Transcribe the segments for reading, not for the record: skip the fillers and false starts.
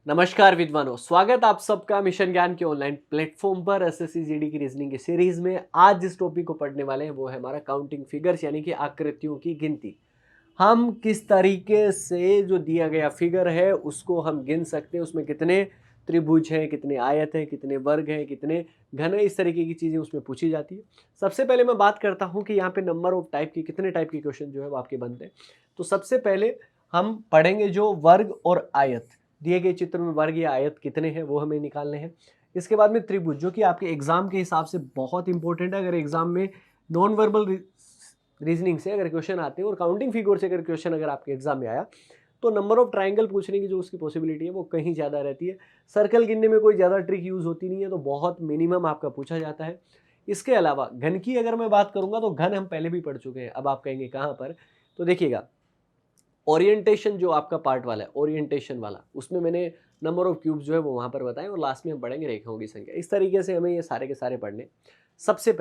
नमस्कार विद्वानों, स्वागत आप सबका मिशन ज्ञान के ऑनलाइन प्लेटफॉर्म पर एसएससी जीडी की रीजनिंग की सीरीज में। आज जिस टॉपिक को पढ़ने वाले हैं वो है हमारा काउंटिंग फिगर्स यानी कि आकृतियों की गिनती। हम किस तरीके से जो दिया गया फिगर है उसको हम गिन सकते हैं, उसमें कितने त्रिभुज हैं, कितने आयत हैं, कितने वर्ग हैं, कितने घन हैं, इस तरीके की चीज़ें उसमें पूछी जाती है। सबसे पहले मैं बात करता हूँ कि यहाँ पे नंबर ऑफ टाइप की कितने टाइप के क्वेश्चन जो है वो आपके बनते हैं। तो सबसे पहले हम पढ़ेंगे जो वर्ग और आयत, दिए गए चित्र में वर्ग या आयत कितने हैं वो हमें निकालने हैं। इसके बाद में त्रिभुज, जो कि आपके एग्जाम के हिसाब से बहुत इंपॉर्टेंट है। अगर एग्जाम में नॉन वर्बल रीजनिंग से अगर क्वेश्चन आते हैं और काउंटिंग फिगर से अगर क्वेश्चन अगर आपके एग्जाम में आया तो नंबर ऑफ ट्राइंगल पूछने की जो उसकी पॉसिबिलिटी है वो कहीं ज़्यादा रहती है। सर्कल गिनने में कोई ज़्यादा ट्रिक यूज़ होती नहीं है, तो बहुत मिनिमम आपका पूछा जाता है। इसके अलावा घन की अगर मैं बात करूंगा तो घन हम पहले भी पढ़ चुके हैं। अब आप कहेंगे कहाँ पर, तो देखिएगा ओरिएंटेशन जो आपका पार्ट वाला है, ओरिएंटेशन वाला, उसमें मैंने नंबर ऑफ क्यूब्स जो है वो वहाँ पर बताए और लास्ट में हम पढ़ेंगे रेखाओं की संख्या। इस तरीके से हमें ये सारे के सारे पढ़ने। सबसे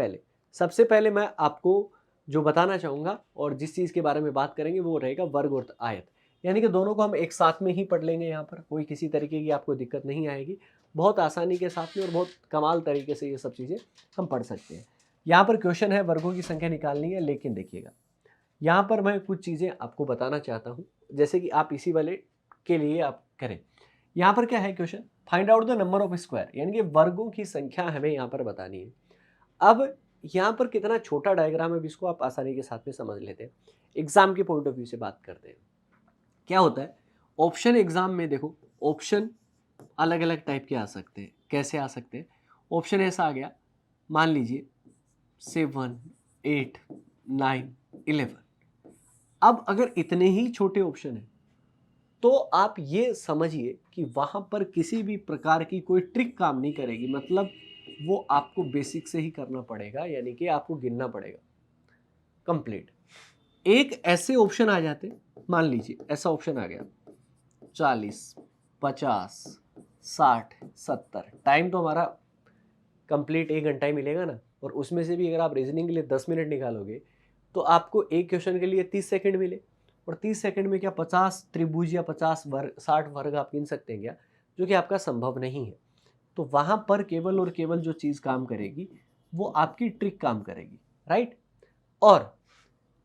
पहले मैं आपको जो बताना चाहूँगा और जिस चीज़ के बारे में बात करेंगे वो रहेगा वर्ग और आयत, यानी कि दोनों को हम एक साथ में ही पढ़ लेंगे। यहाँ पर कोई किसी तरीके की आपको दिक्कत नहीं आएगी, बहुत आसानी के साथ में और बहुत कमाल तरीके से ये सब चीज़ें हम पढ़ सकते हैं। यहाँ पर क्वेश्चन है वर्गों की संख्या निकालनी है, लेकिन देखिएगा यहाँ पर मैं कुछ चीज़ें आपको बताना चाहता हूँ, जैसे कि आप इसी वाले के लिए आप करें। यहाँ पर क्या है question, find out the number of square, यानी कि वर्गों की संख्या हमें यहाँ पर बतानी है। अब यहाँ पर कितना छोटा डायग्राम है, इसको आप आसानी के साथ में समझ लेते हैं। एग्जाम के पॉइंट ऑफ व्यू से बात करते हैं। क्या होता है ऑप्शन, एग्जाम में देखो ऑप्शन अलग अलग टाइप के आ सकते हैं। कैसे आ सकते हैं ऑप्शन, ऐसा आ गया, मान लीजिए 7, 8, 9, 11। अब अगर इतने ही छोटे ऑप्शन हैं तो आप ये समझिए कि वहां पर किसी भी प्रकार की कोई ट्रिक काम नहीं करेगी। मतलब वो आपको बेसिक से ही करना पड़ेगा, यानी कि आपको गिनना पड़ेगा कंप्लीट। एक ऐसे ऑप्शन आ जाते, मान लीजिए ऐसा ऑप्शन आ गया 40, 50, 60, 70। टाइम तो हमारा कंप्लीट 1 घंटा ही मिलेगा ना, और उसमें से भी अगर आप रीजनिंग के लिए 10 मिनट निकालोगे तो आपको एक क्वेश्चन के लिए 30 सेकंड मिले। और 30 सेकंड में क्या 50 त्रिभुज या 50 वर्ग, 60 वर्ग आप गिन सकते हैं क्या, जो कि आपका संभव नहीं है। तो वहां पर केवल और केवल जो चीज काम करेगी वो आपकी ट्रिक काम करेगी, राइट। और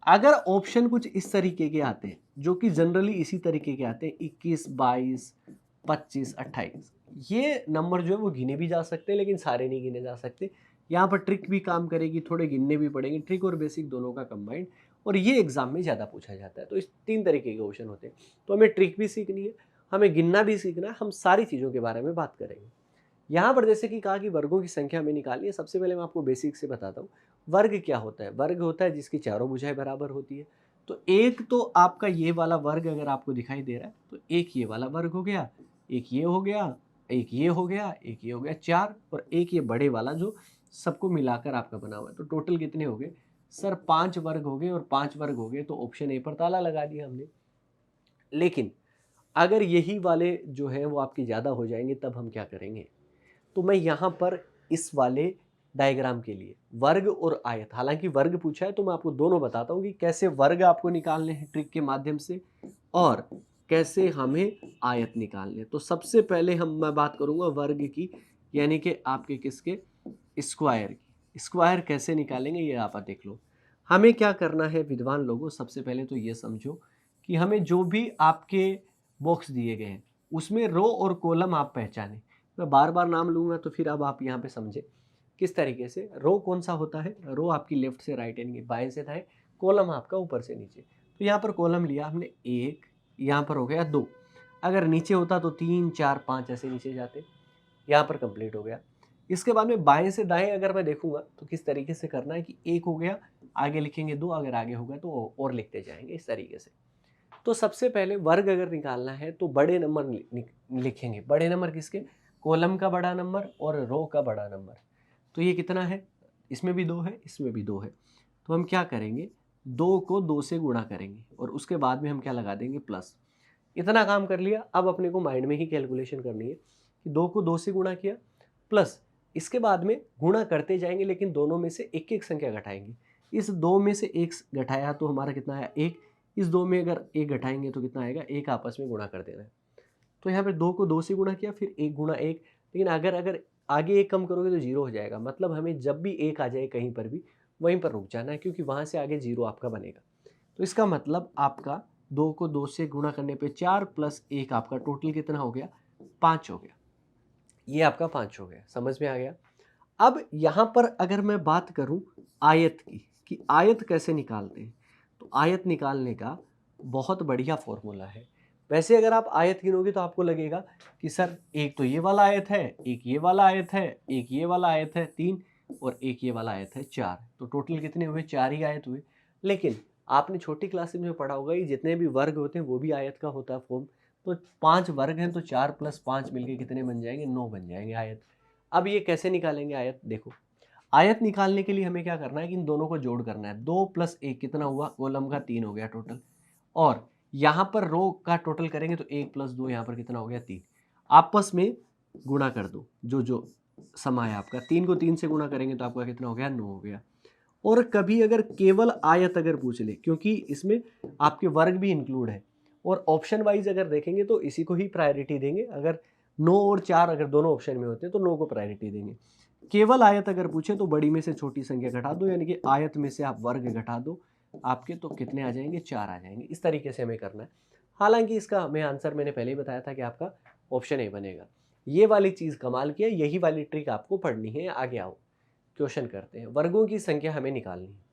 अगर ऑप्शन कुछ इस तरीके के आते हैं, जो कि जनरली इसी तरीके के आते हैं, 21, 22, 25, 28, ये नंबर जो है वो गिने भी जा सकते हैं लेकिन सारे नहीं गिने जा सकते। यहाँ पर ट्रिक भी काम करेगी, थोड़े गिनने भी पड़ेंगे, ट्रिक और बेसिक दोनों का कंबाइंड। और ये एग्जाम में ज़्यादा पूछा जाता है। तो इस 3 तरीके के क्वेश्चन होते हैं। तो हमें ट्रिक भी सीखनी है, हमें गिनना भी सीखना है, हम सारी चीज़ों के बारे में बात करेंगे। यहाँ पर जैसे कि कहा कि वर्गों की संख्या हमें निकालनी है। सबसे पहले मैं आपको बेसिक से बताता हूँ वर्ग क्या होता है। वर्ग होता है जिसकी चारों भुजाएं बराबर होती है। तो एक तो आपका ये वाला वर्ग अगर आपको दिखाई दे रहा है तो एक ये वाला वर्ग हो गया, एक ये हो गया, एक ये हो गया, एक ये हो गया, 4, और एक ये बड़े वाला जो सबको मिलाकर आपका बना हुआ है। तो टोटल कितने हो गए सर, 5 वर्ग हो गए। और 5 वर्ग हो गए तो ऑप्शन ए पर ताला लगा दिया हमने। लेकिन अगर यही वाले जो है वो आपके ज़्यादा हो जाएंगे तब हम क्या करेंगे। तो मैं यहाँ पर इस वाले डायग्राम के लिए वर्ग और आयत, हालांकि वर्ग पूछा है तो मैं आपको दोनों बताता हूँ कि कैसे वर्ग आपको निकालने हैं ट्रिक के माध्यम से और कैसे हमें आयत निकालने। तो सबसे पहले मैं बात करूँगा वर्ग की, यानी कि आपके किसके, स्क्वायर की। स्क्वायर कैसे निकालेंगे ये आप देख लो। हमें क्या करना है विद्वान लोगों, सबसे पहले तो ये समझो कि हमें जो भी आपके बॉक्स दिए गए हैं उसमें रो और कॉलम आप पहचाने। मैं बार बार नाम लूंगा तो फिर अब आप यहाँ पे समझे किस तरीके से। रो कौन सा होता है, रो आपकी लेफ्ट से राइट यानी कि बाएं से दाएं, कॉलम आपका ऊपर से नीचे। तो यहाँ पर कॉलम लिया हमने एक, यहाँ पर हो गया 2। अगर नीचे होता तो 3, 4, 5 ऐसे नीचे जाते। यहाँ पर कंप्लीट हो गया। इसके बाद में बाएं से दाएं अगर मैं देखूंगा तो किस तरीके से करना है कि एक हो गया, आगे लिखेंगे 2, अगर आगे होगा तो और लिखते जाएंगे इस तरीके से। तो सबसे पहले वर्ग अगर निकालना है तो बड़े नंबर लिखेंगे। बड़े नंबर किसके, कॉलम का बड़ा नंबर और रो का बड़ा नंबर। तो ये कितना है, इसमें भी 2 है, इसमें भी 2 है। तो हम क्या करेंगे, 2 को 2 से गुणा करेंगे और उसके बाद में हम क्या लगा देंगे, प्लस। इतना काम कर लिया। अब अपने को माइंड में ही कैलकुलेशन करनी है कि 2 को 2 से गुणा किया प्लस, इसके बाद में गुणा करते जाएंगे लेकिन दोनों में से एक एक संख्या घटाएंगे। इस 2 में से एक घटाया तो हमारा कितना आया, 1। इस 2 में अगर 1 घटाएंगे तो कितना आएगा, 1 आपस में गुणा कर देना है। तो यहाँ पे 2 को 2 से गुणा किया, फिर 1 गुणा 1, लेकिन अगर अगर आगे 1 कम करोगे तो 0 हो जाएगा। मतलब हमें जब भी 1 आ जाए कहीं पर भी वहीं पर रुक जाना है, क्योंकि वहाँ से आगे 0 आपका बनेगा। तो इसका मतलब आपका 2 को 2 से गुणा करने पे 4 प्लस 1 आपका टोटल कितना हो गया? 5 हो गया। ये आपका 5 हो गया, समझ में आ गया? अब यहाँ पर अगर मैं बात करूँ आयत की, कि आयत कैसे निकालते हैं, तो आयत निकालने का बहुत बढ़िया फॉर्मूला है। वैसे अगर आप आयत गिनोगे तो आपको लगेगा कि सर एक तो ये वाला आयत है, एक ये वाला आयत है, एक ये वाला आयत है 3, और एक ये वाला आयत है 4, तो टोटल कितने हुए? 4 ही आयत हुए। लेकिन आपने छोटी क्लासेस में पढ़ा होगा, ये जितने भी वर्ग होते हैं वो भी आयत का होता है फॉर्म। तो 5 वर्ग हैं, तो 4 + 5 मिलके कितने बन जाएंगे? 9 बन जाएंगे आयत। अब ये कैसे निकालेंगे आयत? देखो, आयत निकालने के लिए हमें क्या करना है कि इन दोनों को जोड़ करना है। 2 + 1 कितना हुआ? कॉलम का 3 हो गया टोटल। और यहाँ पर रो का टोटल करेंगे तो 1 + 2 यहाँ पर कितना हो गया? 3। आपस में गुणा कर दो, जो जो समा है आपका। 3 को 3 से गुणा करेंगे तो आपका कितना हो गया? 9 हो गया। और कभी अगर केवल आयत अगर पूछ ले, क्योंकि इसमें आपके वर्ग भी इंक्लूड है, और ऑप्शन वाइज अगर देखेंगे तो इसी को ही प्रायोरिटी देंगे। अगर 9 और 4 अगर दोनों ऑप्शन में होते हैं तो 9 को प्रायोरिटी देंगे। केवल आयत अगर पूछे तो बड़ी में से छोटी संख्या घटा दो, यानी कि आयत में से आप वर्ग घटा दो आपके, तो कितने आ जाएंगे? 4 आ जाएंगे। इस तरीके से हमें करना है। हालांकि इसका हमें आंसर मैंने पहले ही बताया था कि आपका ऑप्शन ए बनेगा। ये वाली चीज़ कमाल की है, यही वाली ट्रिक आपको पढ़नी है। आगे आओ, क्वेश्चन करते हैं। वर्गों की संख्या हमें निकालनी है।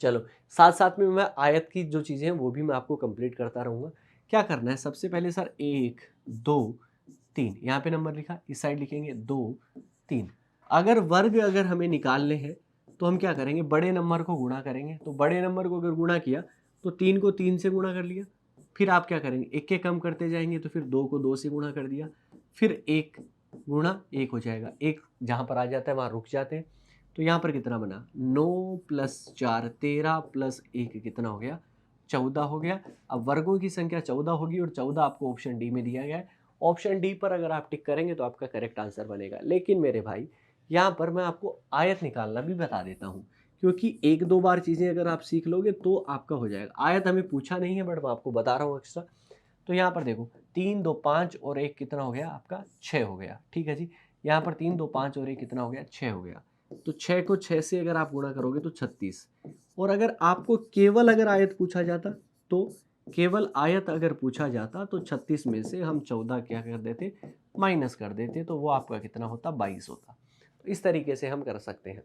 चलो, साथ साथ में मैं आयत की जो चीज़ें हैं वो भी मैं आपको कंप्लीट करता रहूँगा। क्या करना है? सबसे पहले सर 1 2 3 यहाँ पे नंबर लिखा, इस साइड लिखेंगे 2 3। अगर वर्ग अगर हमें निकालने हैं तो हम क्या करेंगे? बड़े नंबर को गुणा करेंगे। तो बड़े नंबर को अगर गुणा किया तो 3 को 3 से गुणा कर लिया। फिर आप क्या करेंगे? एक के कम करते जाएंगे, तो फिर 2 को 2 से गुणा कर दिया। फिर 1 गुणा 1 हो जाएगा। 1 जहाँ पर आ जाता है वहाँ रुक जाते हैं। तो यहाँ पर कितना बना? 9 + 4 13 + 1 कितना हो गया? 14 हो गया। अब वर्गों की संख्या 14 होगी, और 14 आपको ऑप्शन डी में दिया गया है। ऑप्शन डी पर अगर आप टिक करेंगे तो आपका करेक्ट आंसर बनेगा। लेकिन मेरे भाई, यहाँ पर मैं आपको आयत निकालना भी बता देता हूँ, क्योंकि 1-2 बार चीज़ें अगर आप सीख लोगे तो आपका हो जाएगा। आयत हमें पूछा नहीं है, बट मैं आपको बता रहा हूँ एक्स्ट्रा। तो यहाँ पर देखो, 3 2 5 और 1 कितना हो गया आपका? 6 हो गया। ठीक है जी। यहाँ पर 3 2 5 और 1 कितना हो गया? 6 हो गया। तो 6 को 6 से अगर आप गुणा करोगे तो 36। और अगर आपको केवल अगर आयत पूछा जाता, तो केवल आयत अगर पूछा जाता तो 36 में से हम 14 क्या कर देते? माइनस कर देते, तो वो आपका कितना होता? 22 होता। तो इस तरीके से हम कर सकते हैं।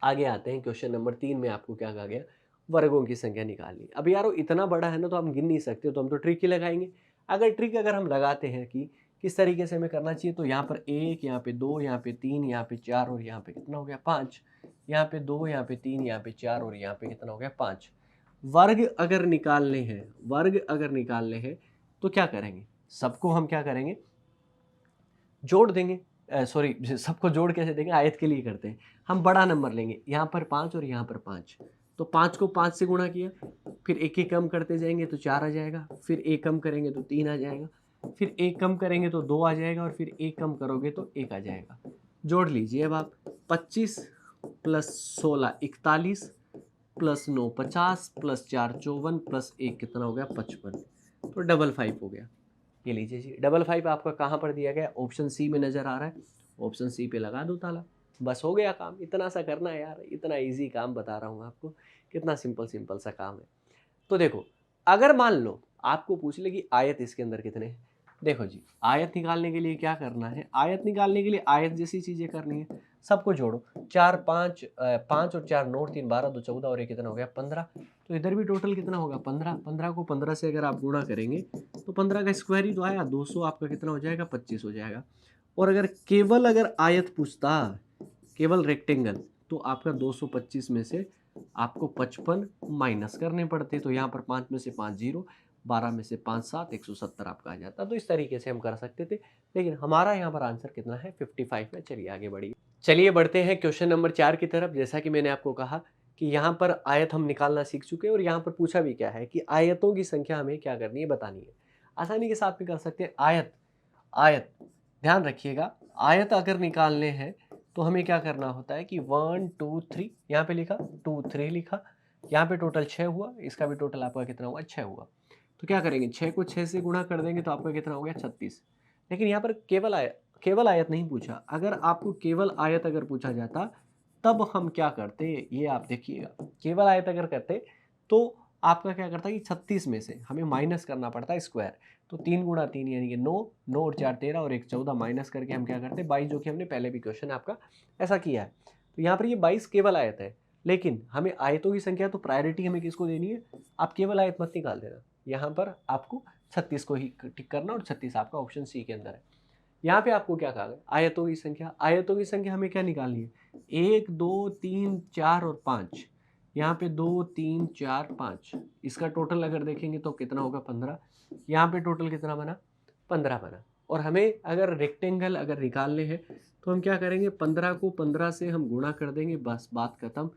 आगे आते हैं, क्वेश्चन नंबर 3 में आपको क्या कहा गया? वर्गों की संख्या निकालनी। अब यारो इतना बड़ा है ना, तो हम गिन नहीं सकते, तो हम तो ट्रिक ही लगाएंगे। अगर हम लगाते हैं कि किस तरीके से हमें करना चाहिए, तो यहाँ पर 1, यहाँ पे 2, यहाँ पे 3, यहाँ पे 4, और यहाँ पे कितना हो गया? 5। यहाँ पे 2, यहाँ पे 3, यहाँ पे 4, और यहाँ पे कितना हो गया? 5। वर्ग अगर निकालने हैं तो क्या करेंगे? सबको हम क्या करेंगे? जोड़ देंगे। सॉरी, सबको जोड़ कैसे देंगे? आयत के लिए करते हैं। हम बड़ा नंबर लेंगे, यहाँ पर 5 और यहाँ पर 5। तो 5 को 5 से गुणा किया, फिर 1 एक कम करते जाएंगे तो 4 आ जाएगा, फिर 1 कम करेंगे तो 3 आ जाएगा, फिर 1 कम करेंगे तो 2 आ जाएगा, और फिर 1 कम करोगे तो 1 आ जाएगा। जोड़ लीजिए अब आप। 25 + 16 41 + 9 50 + 4 54 + 1 कितना हो गया? 55। तो 55 हो गया। ये लीजिए जी, 55 आपका कहाँ पर दिया गया? ऑप्शन सी में नज़र आ रहा है। ऑप्शन सी पे लगा दो ताला, बस हो गया काम। इतना सा करना है यार, इतना इजी काम बता रहा हूँ आपको, कितना सिंपल सिंपल सा काम है। तो देखो, अगर मान लो आपको पूछ ले कि आयत इसके अंदर कितने हैं, देखो जी, आयत निकालने के लिए क्या करना है? आयत निकालने के लिए आयत जैसी चीज़ें करनी है। सबको जोड़ो, 4 5 5 और 4 9 3 12 2 14, और ये कितना हो गया? 15। तो इधर भी टोटल कितना होगा? 15। 15 को 15 से अगर आप गुणा करेंगे तो 15 का स्क्वायर ही तो आया, 200 आपका कितना हो जाएगा? 25 हो जाएगा। और अगर केवल अगर आयत पूछता, केवल रेक्टेंगल, तो आपका 225 में से आपको 55 माइनस करने पड़ते। तो यहाँ पर 5 में से 5 0, 12 में से 5 7, 170 आपका आ जाता। तो इस तरीके से हम कर सकते थे, लेकिन हमारा यहाँ पर आंसर कितना है? 55 में। चलिए आगे बढ़िए। चलिए बढ़ते हैं क्वेश्चन नंबर 4 की तरफ। जैसा कि मैंने आपको कहा कि यहाँ पर आयत हम निकालना सीख चुके हैं, और यहाँ पर पूछा भी क्या है कि आयतों की संख्या हमें क्या करनी है? बतानी है। आसानी के साथ में कर सकते हैं। आयत आयत ध्यान रखिएगा, आयत अगर निकालने हैं तो हमें क्या करना होता है कि 1 2 3 यहाँ पे लिखा, 2 3 लिखा, यहाँ पे टोटल 6 हुआ, इसका भी टोटल आपका कितना हुआ? 6 हुआ। तो क्या करेंगे, 6 को 6 से गुणा कर देंगे तो आपका कितना हो गया 36। लेकिन यहाँ पर केवल आयत नहीं पूछा, अगर आपको केवल आयत अगर पूछा जाता तब हम क्या करते, ये आप देखिएगा। केवल आयत अगर करते तो आपका क्या करता है कि 36 में से हमें माइनस करना पड़ता है स्क्वायर। तो 3 गुणा 3 यानी कि 9, 9 और 4 13 और 1 14 माइनस करके हम क्या करते हैं 22, जो कि हमने पहले भी क्वेश्चन आपका ऐसा किया है। तो यहाँ पर ये 22 केवल आयत है, लेकिन हमें आयतों की संख्या तो प्रायोरिटी हमें किसको देनी है, आप केवल आयत मत निकाल देना। यहाँ पर आपको 36 को ही टिक करना और 36 आपका ऑप्शन सी के अंदर है। यहाँ पे आपको क्या कहा गया, आयतों की संख्या। आयतों की संख्या हमें क्या निकालनी है, 1 2 3 4 और 5। यहाँ पे 2 3 4 5, इसका टोटल अगर देखेंगे तो कितना होगा 15। यहाँ पे टोटल कितना बना, 15 बना। और हमें अगर रेक्टेंगल अगर निकालने हैं तो हम क्या करेंगे, 15 को 15 से हम गुणा कर देंगे, बस बात खत्म।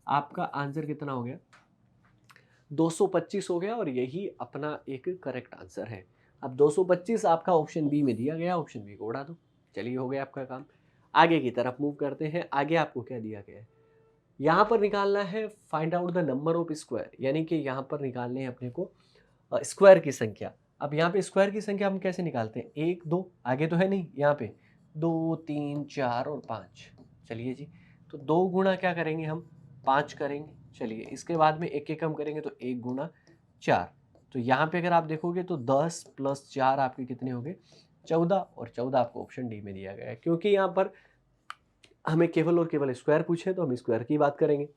आपका आंसर कितना हो गया, 225 हो गया, और यही अपना एक करेक्ट आंसर है। अब 225 आपका ऑप्शन बी में दिया गया, ऑप्शन बी को उड़ा दो। चलिए हो गया आपका काम। आगे की तरफ मूव करते हैं। आगे आपको क्या दिया गया है, यहाँ पर निकालना है find out the number of square, यानी कि यहाँ पर निकालने हैं अपने को स्क्वायर की संख्या। अब यहाँ पे स्क्वायर की संख्या हम कैसे निकालते हैं, 1 2 आगे तो है नहीं, यहाँ पे 2 3 4 और 5। चलिए जी, तो 2 गुणा क्या करेंगे हम, 5 करेंगे। चलिए इसके बाद में एक एक कम करेंगे तो 1 गुणा 4। तो यहाँ पे अगर आप देखोगे तो 10 + 4 आपके कितने हो गए 14, और 14 आपको ऑप्शन डी में दिया गया है। क्योंकि यहाँ पर हमें केवल और केवल स्क्वायर पूछे तो हम स्क्वायर की बात करेंगे।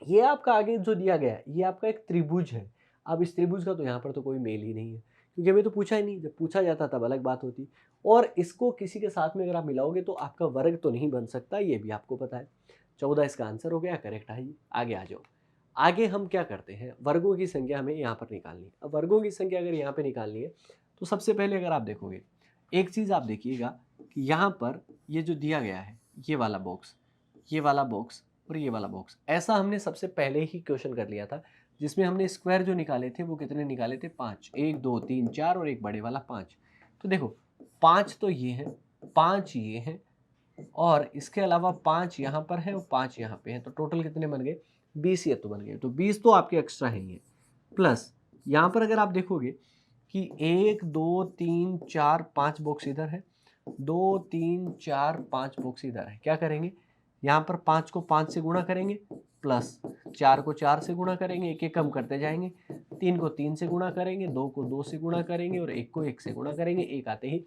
ये आपका आगे जो दिया गया है ये आपका एक त्रिभुज है। अब इस त्रिभुज का तो यहाँ पर तो कोई मेल ही नहीं है, क्योंकि हमें तो पूछा ही नहीं। जब पूछा जाता तब अलग बात होती, और इसको किसी के साथ में अगर आप मिलाओगे तो आपका वर्ग तो नहीं बन सकता, ये भी आपको पता है। 14 इसका आंसर हो गया, करेक्ट है। आगे आ जाओ। आगे हम क्या करते हैं, वर्गों की संख्या हमें यहाँ पर निकालनी है। अब वर्गों की संख्या अगर यहाँ पे निकालनी है तो सबसे पहले अगर आप देखोगे, एक चीज़ आप देखिएगा कि यहाँ पर ये जो दिया गया है, ये वाला बॉक्स, ये वाला बॉक्स और ये वाला बॉक्स, ऐसा हमने सबसे पहले ही क्वेश्चन कर लिया था, जिसमें हमने स्क्वायर जो निकाले थे वो कितने निकाले थे, 5। 1 2 3 4 और एक बड़े वाला 5। तो देखो 5 तो ये है, 5 ये है, और इसके अलावा 5 यहाँ पर है और 5 यहाँ पे है, तो टोटल कितने बन गए, 20 ये तो बन गए। तो 20 तो आपके एक्स्ट्रा है ही है, प्लस यहाँ पर अगर आप देखोगे कि 1 2 3 4 5 बॉक्स इधर है, 2 3 4 5 बॉक्स इधर है। क्या करेंगे, यहाँ पर 5 को 5 से गुणा करेंगे, प्लस 4 को 4 से गुणा करेंगे, एक एक कम करते जाएंगे, 3 को 3 से गुणा करेंगे, 2 को 2 से गुणा करेंगे और 1 को 1 से गुणा करेंगे। एक आते ही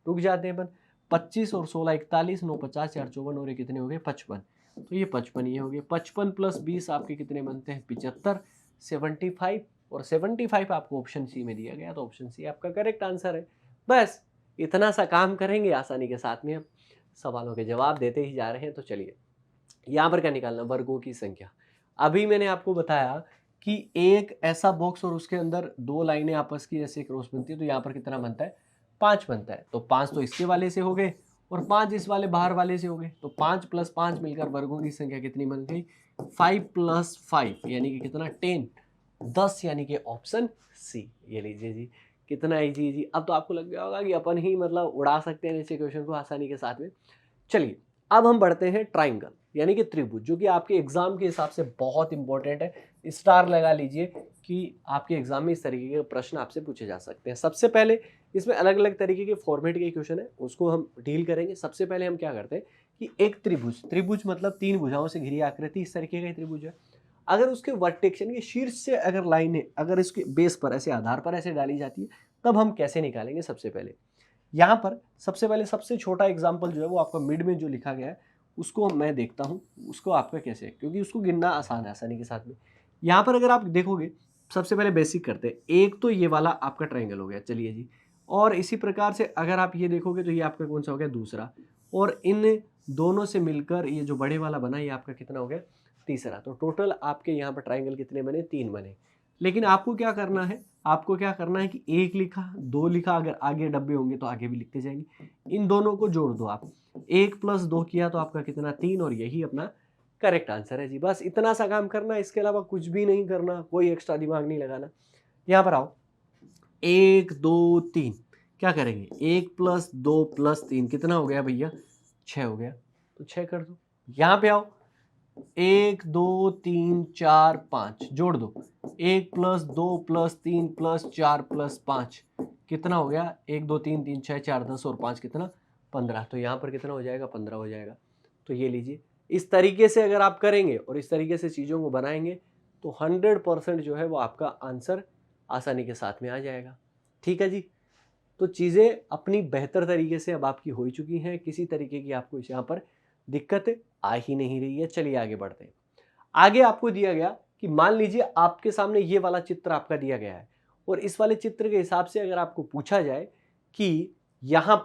रुक जाते हैं अपन। 25 और 16 41, 9 50 4 54 और ये कितने हो गए 55। तो ये 55 ये हो गए। 55 + 20 आपके कितने बनते हैं 75, 75, और 75 आपको ऑप्शन सी में दिया गया, तो ऑप्शन सी आपका करेक्ट आंसर है। बस इतना सा काम करेंगे आसानी के साथ में, हम सवालों के जवाब देते ही जा रहे हैं। तो चलिए यहाँ पर क्या निकालना, वर्गों की संख्या। अभी मैंने आपको बताया कि एक ऐसा बॉक्स और उसके अंदर 2 लाइनें आपस की जैसे क्रॉस बनती है, तो यहाँ पर कितना बनता है 5 बनता है। तो 5 तो इसके वाले से हो गए और 5 इस वाले बाहर वाले से हो गए, तो 5 + 5 मिलकर वर्गों की संख्या कितनी बन गई, 5 + 5 यानी कि कितना 10, 10 यानी कि ऑप्शन सी। ये लीजिए जी, कितना इजी जी। अब तो आपको लग गया होगा कि अपन ही मतलब उड़ा सकते हैं ऐसे क्वेश्चन को आसानी के साथ में। चलिए अब हम बढ़ते हैं ट्राइंगल यानी कि त्रिभुज, जो कि आपके एग्जाम के हिसाब से बहुत इंपॉर्टेंट है। स्टार लगा लीजिए कि आपके एग्जाम में इस तरीके के प्रश्न आपसे पूछे जा सकते हैं। सबसे पहले इसमें अलग अलग तरीके के फॉर्मेट के क्वेश्चन है, उसको हम डील करेंगे। सबसे पहले हम क्या करते हैं कि एक त्रिभुज, त्रिभुज मतलब 3 भुजाओं से घिरी आकृति, इस तरीके का त्रिभुज है। अगर उसके वर्टेक्स यानी कि शीर्ष से अगर लाइनें अगर इसके बेस पर ऐसे आधार पर ऐसे डाली जाती है, तब हम कैसे निकालेंगे। सबसे पहले यहाँ पर सबसे पहले सबसे छोटा एग्जाम्पल जो है वो आपका मिड में जो लिखा गया है उसको मैं देखता हूँ, उसको आपका कैसे, क्योंकि उसको गिनना आसान है आसानी के साथ में। यहाँ पर अगर आप देखोगे सबसे पहले बेसिक करते हैं। एक तो ये वाला आपका ट्रायंगल हो गया, चलिए जी। और इसी प्रकार से अगर आप ये देखोगे तो ये आपका कौन सा हो गया, दूसरा। और इन दोनों से मिलकर ये जो बड़े वाला बना ये आपका कितना हो गया, तीसरा। तो टोटल आपके यहाँ पर ट्रायंगल कितने बने, 3 बने। लेकिन आपको क्या करना है, आपको क्या करना है कि 1 लिखा 2 लिखा, अगर आगे डब्बे होंगे तो आगे भी लिखते जाएंगे, इन दोनों को जोड़ दो आप। 1 + 2 किया तो आपका कितना 3, और यही अपना करेक्ट आंसर है जी। बस इतना सा काम करना, इसके अलावा कुछ भी नहीं करना, कोई एक्स्ट्रा दिमाग नहीं लगाना। यहाँ पर आओ, 1 2 3 क्या करेंगे, 1 + 2 + 3 कितना हो गया भैया, 6 हो गया। तो 6 कर दो। यहाँ पे आओ, 1 2 3 4 5 जोड़ दो, 1 प्लस 2 प्लस 3 प्लस 4 प्लस 5 कितना हो गया, 1 2 3 3 6 4 10 और 5 कितना 15। तो यहाँ पर कितना हो जाएगा, 15 हो जाएगा। तो ये लीजिए, इस तरीके से अगर आप करेंगे और इस तरीके से चीज़ों को बनाएंगे तो 100% जो है वो आपका आंसर आसानी के साथ में आ जाएगा। ठीक है जी। तो चीज़ें अपनी बेहतर तरीके से अब आपकी हो चुकी हैं, किसी तरीके की आपको यहाँ पर दिक्कत आ ही नहीं रही है। चलिए आगे बढ़ते हैं। आगे आपको दिया गया कि मान लीजिए आपके सामने ये वाला चित्र आपका दिया गया है और इस वाले चित्र के हिसाब से अगर आपको पूछा जाए कि यहाँ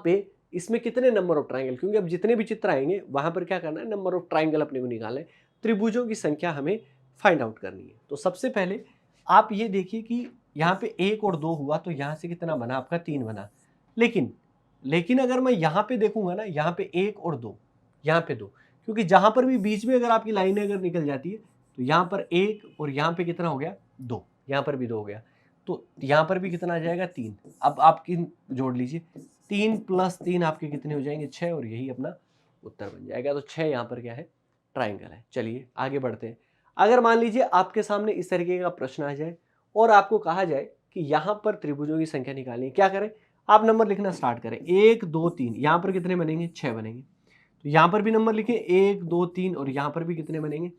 पे इसमें कितने नंबर ऑफ ट्राइंगल, क्योंकि अब जितने भी चित्र आएंगे वहां पर क्या करना है, नंबर ऑफ ट्राइंगल अपने को निकालना है, त्रिभुजों की संख्या हमें फाइंड आउट करनी है। तो सबसे पहले आप ये देखिए कि यहाँ पे 1 और 2 हुआ तो यहाँ से कितना बना आपका, 3 बना। लेकिन अगर मैं यहाँ पे देखूंगा ना, यहाँ पे 1 और 2, यहाँ पे 2, क्योंकि जहां पर भी बीच में अगर आपकी लाइनें अगर निकल जाती है तो यहाँ पर 1 और यहाँ पे कितना हो गया, 2, यहाँ पर भी 2 हो गया, तो यहाँ पर भी कितना आ जाएगा, 3। अब आप किन जोड़ लीजिए, 3 प्लस 3 आपके कितने हो जाएंगे, 6, और यही अपना उत्तर बन जाएगा। तो 6 यहाँ पर क्या है, ट्राइंगल है। चलिए आगे बढ़ते हैं। अगर मान लीजिए आपके सामने इस तरीके का प्रश्न आ जाए और आपको कहा जाए कि यहाँ पर त्रिभुजों की संख्या निकालनी है, क्या करें, आप नंबर लिखना स्टार्ट करें, 1 2 3, यहाँ पर कितने बनेंगे, 6 बनेंगे। तो यहाँ पर भी नंबर लिखें 1 2 3 और यहाँ पर भी कितने बनेंगे,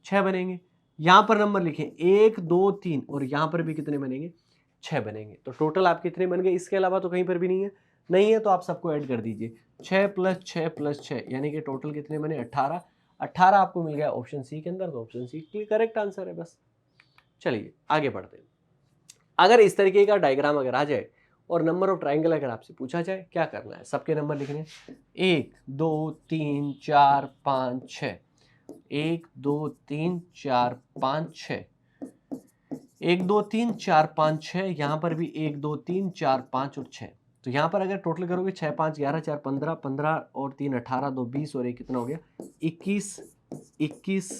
6 बनेंगे। यहाँ पर नंबर लिखें 1 2 3 और यहाँ पर भी कितने बनेंगे, 6 बनेंगे। तो टोटल आप कितने बन गए, इसके अलावा तो कहीं पर भी नहीं है तो आप सबको ऐड कर दीजिए, 6 प्लस 6 प्लस 6 यानी कि टोटल कितने बने, 18। 18 आपको मिल गया ऑप्शन सी के अंदर, तो ऑप्शन सी करेक्ट आंसर है बस। चलिए आगे बढ़ते हैं। अगर इस तरीके का डायग्राम अगर आ जाए और नंबर ऑफ ट्राइंगल अगर आपसे पूछा जाए, क्या करना है, सबके नंबर लिखने, 1 2 3 4 5 6, 1 2 3 4 5 6, 1 2 3 4 5 6, यहाँ पर भी 1 2 3 4 5 और 6। तो यहाँ पर अगर टोटल करोगे 6 5 11 4 15, 15 और 3 18, 2 20 और 1 कितना हो गया, 21 21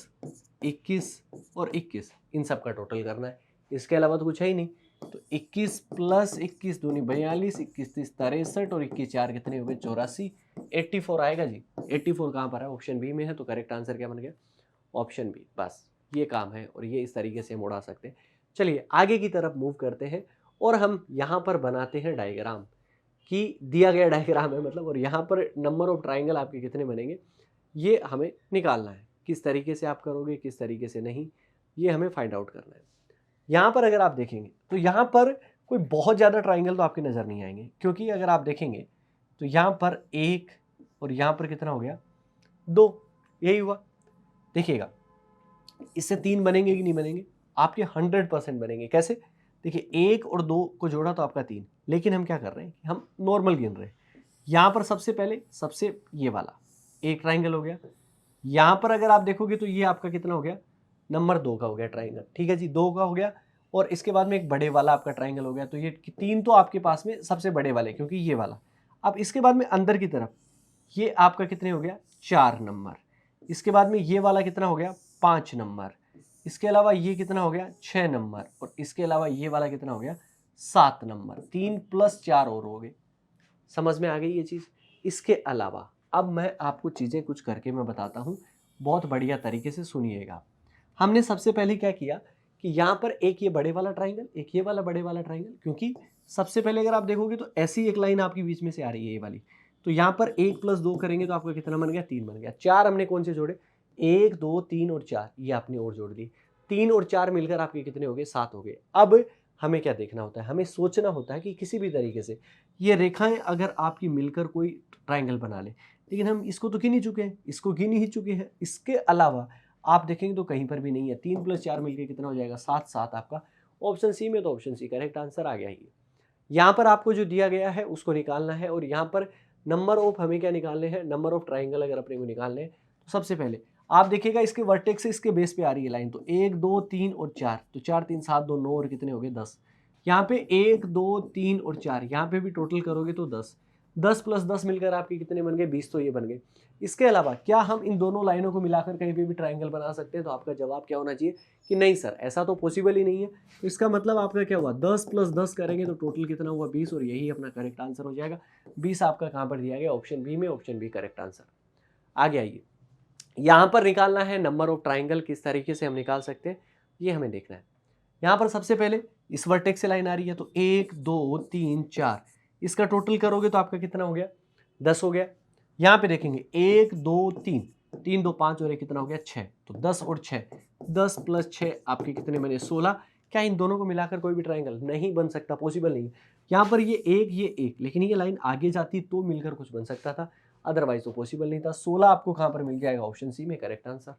21 और 21, इन सब का टोटल करना है। इसके अलावा तो कुछ है ही नहीं। तो 21 प्लस 21 दूनी 42, 21 30 63 और 21 4 कितने हो गए, 84। 84 आएगा जी। 84 कहाँ पर है, ऑप्शन बी में है। तो करेक्ट आंसर क्या बन गया, ऑप्शन बी। बस ये काम है और ये इस तरीके से हम उड़ा सकते हैं। चलिए आगे की तरफ मूव करते हैं और हम यहाँ पर बनाते हैं डायग्राम, कि दिया गया डायग्राम है मतलब, और यहाँ पर नंबर ऑफ ट्राइंगल आपके कितने बनेंगे ये हमें निकालना है। किस तरीके से आप करोगे, किस तरीके से नहीं, ये हमें फाइंड आउट करना है। यहाँ पर अगर आप देखेंगे तो यहाँ पर कोई बहुत ज़्यादा ट्राइंगल तो आपके नज़र नहीं आएंगे, क्योंकि अगर आप देखेंगे तो यहाँ पर 1 और यहाँ पर कितना हो गया, 2, यही हुआ। देखिएगा इससे 3 बनेंगे कि नहीं बनेंगे, आपके 100% बनेंगे। कैसे, देखिए 1 और 2 को जोड़ा तो आपका 3, लेकिन हम क्या कर रहे हैं, हम नॉर्मल गिन रहे हैं। यहाँ पर सबसे पहले सबसे ये वाला एक ट्राइंगल हो गया। यहाँ पर अगर आप देखोगे तो ये आपका कितना हो गया, नंबर 2 का हो गया ट्राइंगल। ठीक है जी, 2 का हो गया। और इसके बाद में एक बड़े वाला आपका ट्राइंगल हो गया। तो ये 3 तो आपके पास में सबसे बड़े वाले, क्योंकि ये वाला। अब इसके बाद में अंदर की तरफ ये आपका कितने हो गया, 4 नंबर। इसके बाद में ये वाला कितना हो गया, 5 नंबर। इसके अलावा ये कितना हो गया, 6 नंबर। और इसके अलावा ये वाला कितना हो गया, 7 नंबर। 3 प्लस 4 और हो गए। समझ में आ गई ये चीज़। इसके अलावा अब मैं आपको चीज़ें कुछ करके मैं बताता हूँ, बहुत बढ़िया तरीके से सुनिएगा। हमने सबसे पहले क्या किया कि यहाँ पर एक ये बड़े वाला ट्राइंगल, एक ये वाला बड़े वाला ट्राइंगल, क्योंकि सबसे पहले अगर आप देखोगे तो ऐसी एक लाइन आपकी बीच में से आ रही है ये वाली। तो यहाँ पर 1 + 2 करेंगे तो आपका कितना बन गया, 3 बन गया। 4 हमने कौन से जोड़े, 1 2 3 और 4, ये आपने और जोड़ दी। 3 और 4 मिलकर आपके कितने हो गए, 7 हो गए। अब हमें क्या देखना होता है, हमें सोचना होता है कि किसी भी तरीके से ये रेखाएं अगर आपकी मिलकर कोई ट्राइंगल बना ले, लेकिन हम इसको तो गिन ही चुके हैं, इसको गिन ही चुके हैं। इसके अलावा आप देखेंगे तो कहीं पर भी नहीं है। 3 + 4 मिलकर कितना हो जाएगा, 7। 7 आपका ऑप्शन सी में, तो ऑप्शन सी करेक्ट आंसर आ गया। ये यहाँ पर आपको जो दिया गया है उसको निकालना है। और यहाँ पर नंबर ऑफ हमें क्या निकालने हैं, नंबर ऑफ ट्राइंगल अगर अपने को निकालने हैं तो सबसे पहले आप देखिएगा इसके वर्टेक्स से इसके बेस पे आ रही है लाइन। तो 1 2 3 और 4, तो 4 3 7 2 9 और कितने हो गए, 10। यहाँ पे 1 2 3 और 4, यहाँ पे भी टोटल करोगे तो 10। 10 + 10 मिलकर आपके कितने बन गए, 20। तो ये बन गए। इसके अलावा क्या हम इन दोनों लाइनों को मिलाकर कहीं पे भी ट्राइंगल बना सकते हैं? तो आपका जवाब क्या होना चाहिए कि नहीं सर, ऐसा तो पॉसिबल ही नहीं है। तो इसका मतलब आपका क्या हुआ, 10 + 10 करेंगे तो टोटल कितना हुआ, 20। और यही अपना करेक्ट आंसर हो जाएगा। 20 आपका कहाँ पर दिया गया, ऑप्शन बी में। Option B correct answer. आगे आइए, यहाँ पर निकालना है नंबर ऑफ ट्राइंगल, किस तरीके से हम निकाल सकते हैं ये हमें देखना है। यहाँ पर सबसे पहले इस वर्टेक्स से लाइन आ रही है तो 1 2 3 4, इसका टोटल करोगे तो आपका कितना हो गया 10 हो गया। यहाँ पे देखेंगे 1 2 3, 3 2 5 और 1 कितना हो गया 6, तो 10 और 6, 10 प्लस 6 आपके कितने बने 16। क्या इन दोनों को मिलाकर कोई भी ट्राइंगल नहीं बन सकता, पॉसिबल नहीं है। यहाँ पर ये एक, लेकिन ये लाइन आगे जाती तो मिलकर कुछ बन सकता था, अदरवाइज तो पॉसिबल नहीं था। 16 आपको कहाँ पर मिल जाएगा, ऑप्शन सी में करेक्ट आंसर।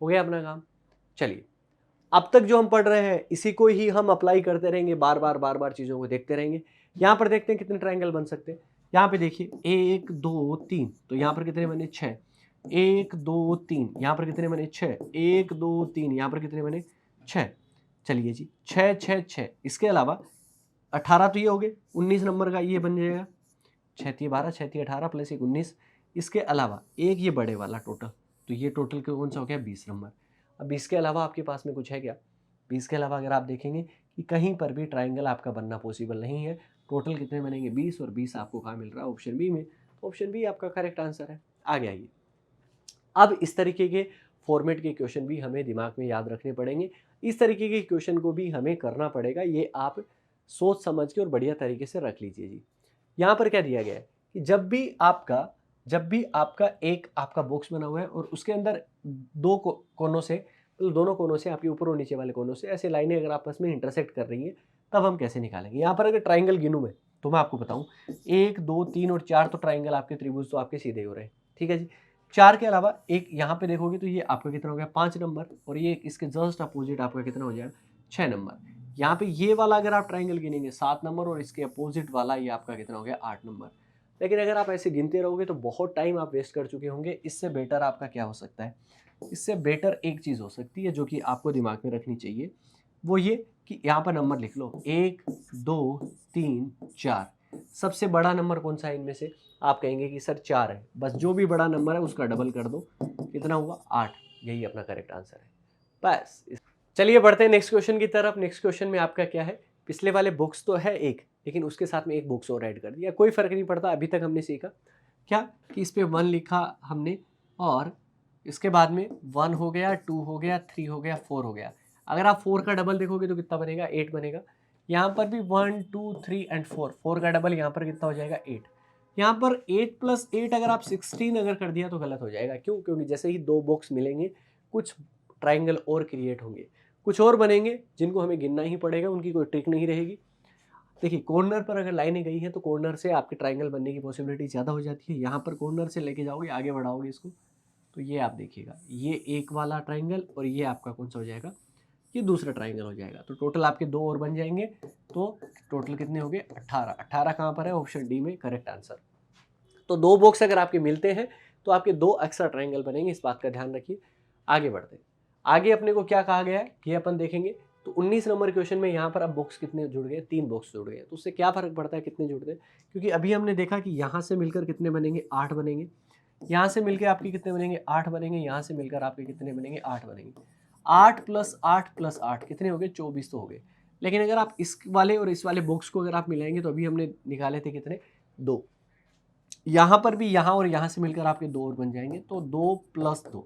हो गया अपना काम। चलिए अब तक जो हम पढ़ रहे हैं इसी को ही हम अप्लाई करते रहेंगे, बार बार चीज़ों को देखते रहेंगे। यहाँ पर देखते हैं कितने ट्राइंगल बन सकते हैं। यहाँ पे देखिए 1 2 3, तो यहाँ पर कितने बने 6, 1 2 3, यहाँ पर कितने बने 6, 1 2 3, यहाँ पर कितने बने 6। चलिए जी 6 6 6, इसके अलावा 18 तो ये हो गए, 19 नंबर का ये बन जाएगा, 6 3 12, 6 3 18 प्लस 1 19। इसके अलावा एक ये बड़े वाला टोटल, तो ये टोटल कौन सा हो गया 20 नंबर। अब इसके अलावा आपके पास में कुछ है क्या, 20 के अलावा अगर आप देखेंगे कि कहीं पर भी ट्राइंगल आपका बनना पॉसिबल नहीं है। टोटल कितने बनेंगे 20, और 20 आपको कहाँ मिल रहा है ऑप्शन बी में, तो ऑप्शन बी आपका करेक्ट आंसर है। आगे आइए, अब इस तरीके के फॉर्मेट के क्वेश्चन भी हमें दिमाग में याद रखने पड़ेंगे, इस तरीके के क्वेश्चन को भी हमें करना पड़ेगा, ये आप सोच समझ के और बढ़िया तरीके से रख लीजिए जी। यहाँ पर क्या दिया गया है कि जब भी आपका एक आपका बॉक्स बना हुआ है और उसके अंदर दो कोनों से, मतलब दोनों कोनों से, आपके ऊपर और नीचे वाले कोनों से ऐसे लाइनें अगर आपस में इंटरसेक्ट कर रही हैं, तब हम कैसे निकालेंगे। यहाँ पर अगर ट्राइंगल गिनूं मैं तो मैं आपको बताऊं 1 2 3 और 4 तो ट्राइंगल आपके त्रिभुज तो आपके सीधे हो रहे हैं, ठीक है जी। 4 के अलावा एक यहाँ पे देखोगे तो ये आपका कितना हो गया 5 नंबर, और ये इसके जस्ट अपोजिट आपका कितना हो जाएगा 6 नंबर। यहाँ पे ये वाला अगर आप ट्राइंगल गिनेंगे 7 नंबर, और इसके अपोजिट वाला ये आपका कितना हो गया 8 नंबर। लेकिन अगर आप ऐसे गिनते रहोगे तो बहुत टाइम आप वेस्ट कर चुके होंगे। इससे बेटर आपका क्या हो सकता है, इससे बेटर एक चीज़ हो सकती है जो कि आपको दिमाग में रखनी चाहिए, वो ये कि यहाँ पर नंबर लिख लो 1 2 3 4। सबसे बड़ा नंबर कौन सा है इनमें से, आप कहेंगे कि सर 4 है, बस जो भी बड़ा नंबर है उसका डबल कर दो, कितना हुआ 8। यही अपना करेक्ट आंसर है बस। चलिए बढ़ते हैं नेक्स्ट क्वेश्चन की तरफ। नेक्स्ट क्वेश्चन में आपका क्या है, पिछले वाले बुक्स तो है एक, लेकिन उसके साथ में एक बुक्स और ऐड कर दिया, कोई फर्क नहीं पड़ता। अभी तक हमने सीखा क्या कि इस पे 1 लिखा हमने, और इसके बाद में 1 हो गया, 2 हो गया, 3 हो गया, 4 हो गया। अगर आप 4 का डबल देखोगे तो कितना बनेगा 8 बनेगा। यहाँ पर भी 1 2 3 एंड 4, 4 का डबल यहाँ पर कितना हो जाएगा 8। यहाँ पर 8 प्लस 8 अगर आप 16 अगर कर दिया तो गलत हो जाएगा। क्यों, क्योंकि जैसे ही दो बॉक्स मिलेंगे कुछ ट्राइंगल और क्रिएट होंगे, कुछ और बनेंगे जिनको हमें गिनना ही पड़ेगा, उनकी कोई ट्रिक नहीं रहेगी। देखिए कॉर्नर पर अगर लाइनें गई हैं तो कॉर्नर से आपके ट्राइंगल बनने की पॉसिबिलिटी ज़्यादा हो जाती है। यहाँ पर कॉर्नर से लेके जाओगे, आगे बढ़ाओगे इसको, तो ये आप देखिएगा ये एक वाला ट्राइंगल, और ये आपका कौन सा हो जाएगा, ये दूसरा ट्राइंगल हो जाएगा। तो टोटल आपके 2 और बन जाएंगे, तो टोटल कितने हो गए 18। 18 कहाँ पर है, ऑप्शन डी में करेक्ट आंसर। तो 2 बॉक्स अगर आपके मिलते हैं तो आपके 2 एक्स्ट्रा ट्राइंगल बनेंगे, इस बात का ध्यान रखिए। आगे बढ़ते हैं, आगे अपने को क्या कहा गया है ये अपन देखेंगे। तो 19 नंबर क्वेश्चन में यहाँ पर अब बॉक्स कितने जुड़ गए, 3 बॉक्स जुड़ गए। तो उससे क्या फर्क पड़ता है कितने जुड़ते हैं, क्योंकि अभी हमने देखा कि यहाँ से मिलकर कितने बनेंगे 8 बनेंगे, यहाँ से मिलकर आपके कितने बनेंगे 8 बनेंगे, यहाँ से मिलकर आपके कितने बनेंगे 8 बनेंगे। 8 प्लस 8 प्लस 8 कितने हो गए 24 तो हो गए। लेकिन अगर आप इस वाले और इस वाले बॉक्स को अगर आप मिलाएंगे तो अभी हमने निकाले थे कितने 2, यहाँ पर भी यहाँ और यहाँ से मिलकर आपके 2 और बन जाएंगे, तो 2 प्लस 2।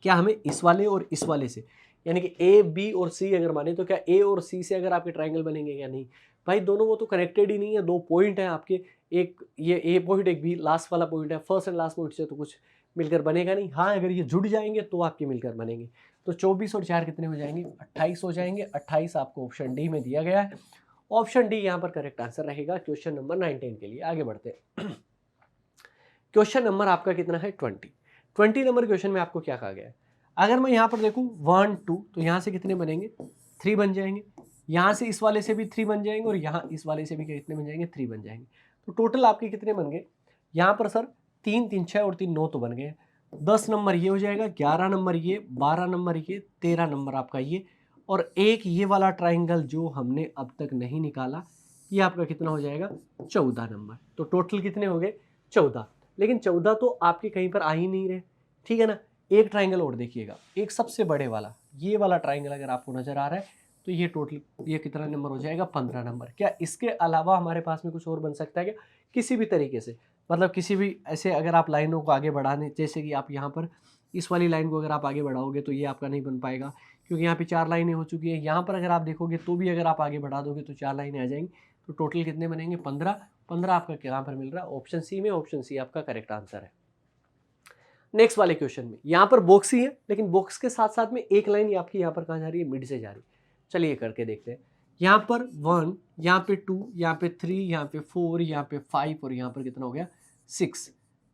क्या हमें इस वाले और इस वाले से, यानी कि ए बी और सी अगर माने तो क्या ए और सी से अगर आपके ट्राइंगल बनेंगे या नहीं, भाई दोनों वो तो कनेक्टेड ही नहीं है। 2 पॉइंट हैं आपके, एक ये ए पॉइंट एक बी लास्ट वाला पॉइंट है, फर्स्ट एंड लास्ट पॉइंट से तो कुछ मिलकर बनेगा नहीं। हाँ अगर ये जुड़ जाएंगे तो आपके मिलकर बनेंगे। तो 24 और 4 कितने हो जाएंगे 28 हो जाएंगे। 28 आपको ऑप्शन डी में दिया गया है। ऑप्शन डी यहाँ पर करेक्ट आंसर रहेगा क्वेश्चन नंबर 19 के लिए। आगे बढ़ते हैं, क्वेश्चन नंबर आपका कितना है 20 नंबर क्वेश्चन में आपको क्या कहा गया है। अगर मैं यहाँ पर देखूँ 1 2, तो यहाँ से कितने बनेंगे 3 बन जाएंगे, यहाँ से इस वाले से भी 3 बन जाएंगे, और यहाँ इस वाले से भी कितने बन जाएंगे 3 बन जाएंगे। तो टोटल आपके कितने बन गए यहाँ पर सर 3 3 6 और 3 9 तो बन गए। 10 नंबर ये हो जाएगा, 11 नंबर ये, 12 नंबर ये, 13 नंबर आपका ये, और एक ये वाला ट्राइंगल जो हमने अब तक नहीं निकाला, ये आपका कितना हो जाएगा 14 नंबर। तो टोटल कितने हो गए 14। लेकिन 14 तो आपके कहीं पर आ ही नहीं रहे, ठीक है ना। एक ट्राइंगल और देखिएगा, एक सबसे बड़े वाला ये वाला ट्राइंगल अगर आपको नजर आ रहा है तो ये टोटल ये कितना नंबर हो जाएगा 15 नंबर। क्या इसके अलावा हमारे पास में कुछ और बन सकता है क्या, किसी भी तरीके से, मतलब किसी भी ऐसे अगर आप लाइनों को आगे बढ़ाने, जैसे कि आप यहाँ पर इस वाली लाइन को अगर आप आगे बढ़ाओगे तो ये आपका नहीं बन पाएगा, क्योंकि यहाँ पे 4 लाइनें हो चुकी हैं। यहाँ पर अगर आप देखोगे तो भी अगर आप आगे बढ़ा दोगे तो 4 लाइनें आ जाएंगी, तो टोटल कितने बनेंगे 15। 15 आपका कहाँ पर मिल रहा है, ऑप्शन सी में। ऑप्शन सी आपका करेक्ट आंसर है। नेक्स्ट वाले क्वेश्चन में यहाँ पर बॉक्स ही है, लेकिन बॉक्स के साथ साथ में एक लाइन आपकी यहाँ पर कहाँ जा रही है, मिड से जा रही है। चलिए करके देखते हैं। यहाँ पर 1, यहाँ पे 2, यहाँ पे 3, यहाँ पे 4, यहाँ पे 5 और यहाँ पर कितना हो गया 6।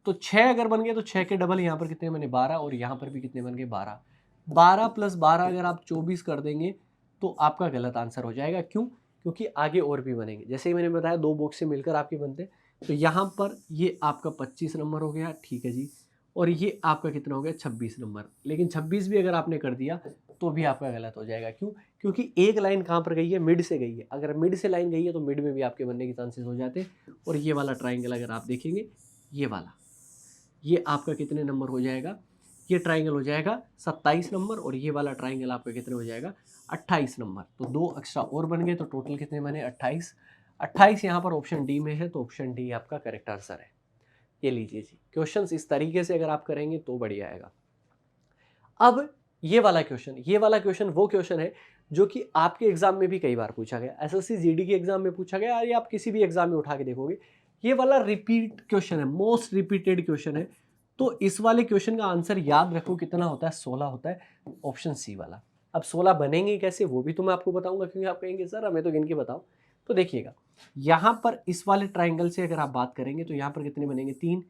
तो 6 अगर बन गए तो 6 के डबल यहाँ पर कितने बने 12, और यहाँ पर भी कितने बन गए 12। 12 + 12 अगर आप 24 कर देंगे तो आपका गलत आंसर हो जाएगा। क्यों? क्योंकि आगे और भी बनेंगे। जैसे ही मैंने बताया 2 बॉक्स से मिलकर आपके बनते हैं। तो यहाँ पर ये आपका 25 नंबर हो गया, ठीक है जी। और ये आपका कितना हो गया 26 नंबर। लेकिन 26 भी अगर आपने कर दिया तो भी आपका गलत हो जाएगा। क्यों? क्योंकि एक लाइन कहाँ पर गई है, मिड से गई है। अगर मिड से लाइन गई है तो मिड में भी आपके बनने के चांसेस हो जाते हैं। और ये वाला ट्राइंगल अगर आप देखेंगे, ये वाला, ये आपका कितने नंबर हो जाएगा, ये ट्राइंगल हो जाएगा 27 नंबर, और ये वाला ट्राइंगल आपका कितने हो जाएगा 28 नंबर। तो 2 एक्स्ट्रा और बन गए, तो टोटल कितने बने 28। 28 यहाँ पर ऑप्शन डी में है, तो ऑप्शन डी आपका करेक्ट आंसर है। ये लीजिए जी, क्वेश्चंस इस तरीके से अगर आप करेंगे तो बढ़िया आएगा। अब ये वाला क्वेश्चन वो क्वेश्चन है जो कि आपके एग्जाम में भी कई बार पूछा गया, एसएससी जीडी के एग्जाम में पूछा गया, या आप किसी भी एग्जाम में उठा के देखोगे। ये वाला रिपीट क्वेश्चन है, मोस्ट रिपीटेड क्वेश्चन है। तो इस वाले क्वेश्चन का आंसर याद रखो कितना होता है, 16 होता है, ऑप्शन सी वाला। अब 16 बनेंगे कैसे वो भी तो मैं आपको बताऊंगा, क्योंकि आप कहेंगे सर हमें तो गिन के बताओ। तो देखिएगा, यहाँ पर इस वाले ट्राइंगल से अगर आप बात करेंगे तो यहाँ पर कितने बनेंगे 3।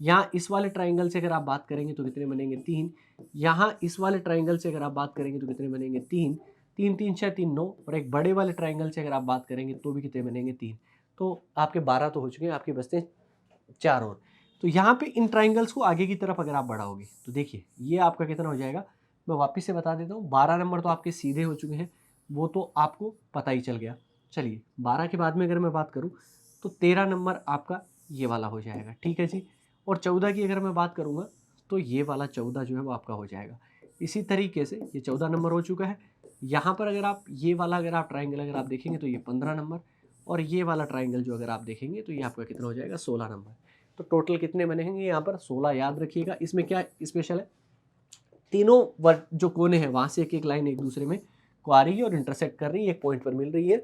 यहाँ इस वाले ट्राइंगल से अगर आप बात करेंगे तो कितने बनेंगे 3। यहाँ इस वाले ट्राइंगल से अगर आप बात करेंगे तो कितने बनेंगे 3। 3 3 6 3 9। और एक बड़े वाले ट्राइंगल से अगर आप बात करेंगे तो भी कितने बनेंगे 3। तो आपके 12 तो हो चुके हैं, आपके बचते हैं 4 और। तो यहाँ पे इन ट्राइंगल्स को आगे की तरफ अगर आप बढ़ाओगे तो देखिए ये आपका कितना हो जाएगा, मैं वापस से बता देता हूँ। 12 नंबर तो आपके सीधे हो चुके हैं, वो तो आपको पता ही चल गया। चलिए 12 के बाद में अगर मैं बात करूँ तो 13 नंबर आपका ये वाला हो जाएगा, ठीक है जी। और 14 की अगर मैं बात करूँगा तो ये वाला 14 जो है वो आपका हो जाएगा। इसी तरीके से ये 14 नंबर हो चुका है। यहाँ पर अगर आप ये वाला अगर आप ट्राइंगल अगर आप देखेंगे तो ये 15 नंबर, और ये वाला ट्राइंगल जो अगर आप देखेंगे तो ये आपका कितना हो जाएगा 16 नंबर। तो टोटल कितने बनेंगे यहाँ पर 16। याद रखिएगा, इसमें क्या स्पेशल है, तीनों वर्ड जो कोने हैं वहाँ से एक एक लाइन एक दूसरे में को आ रही है और इंटरसेक्ट कर रही है, एक पॉइंट पर मिल रही है।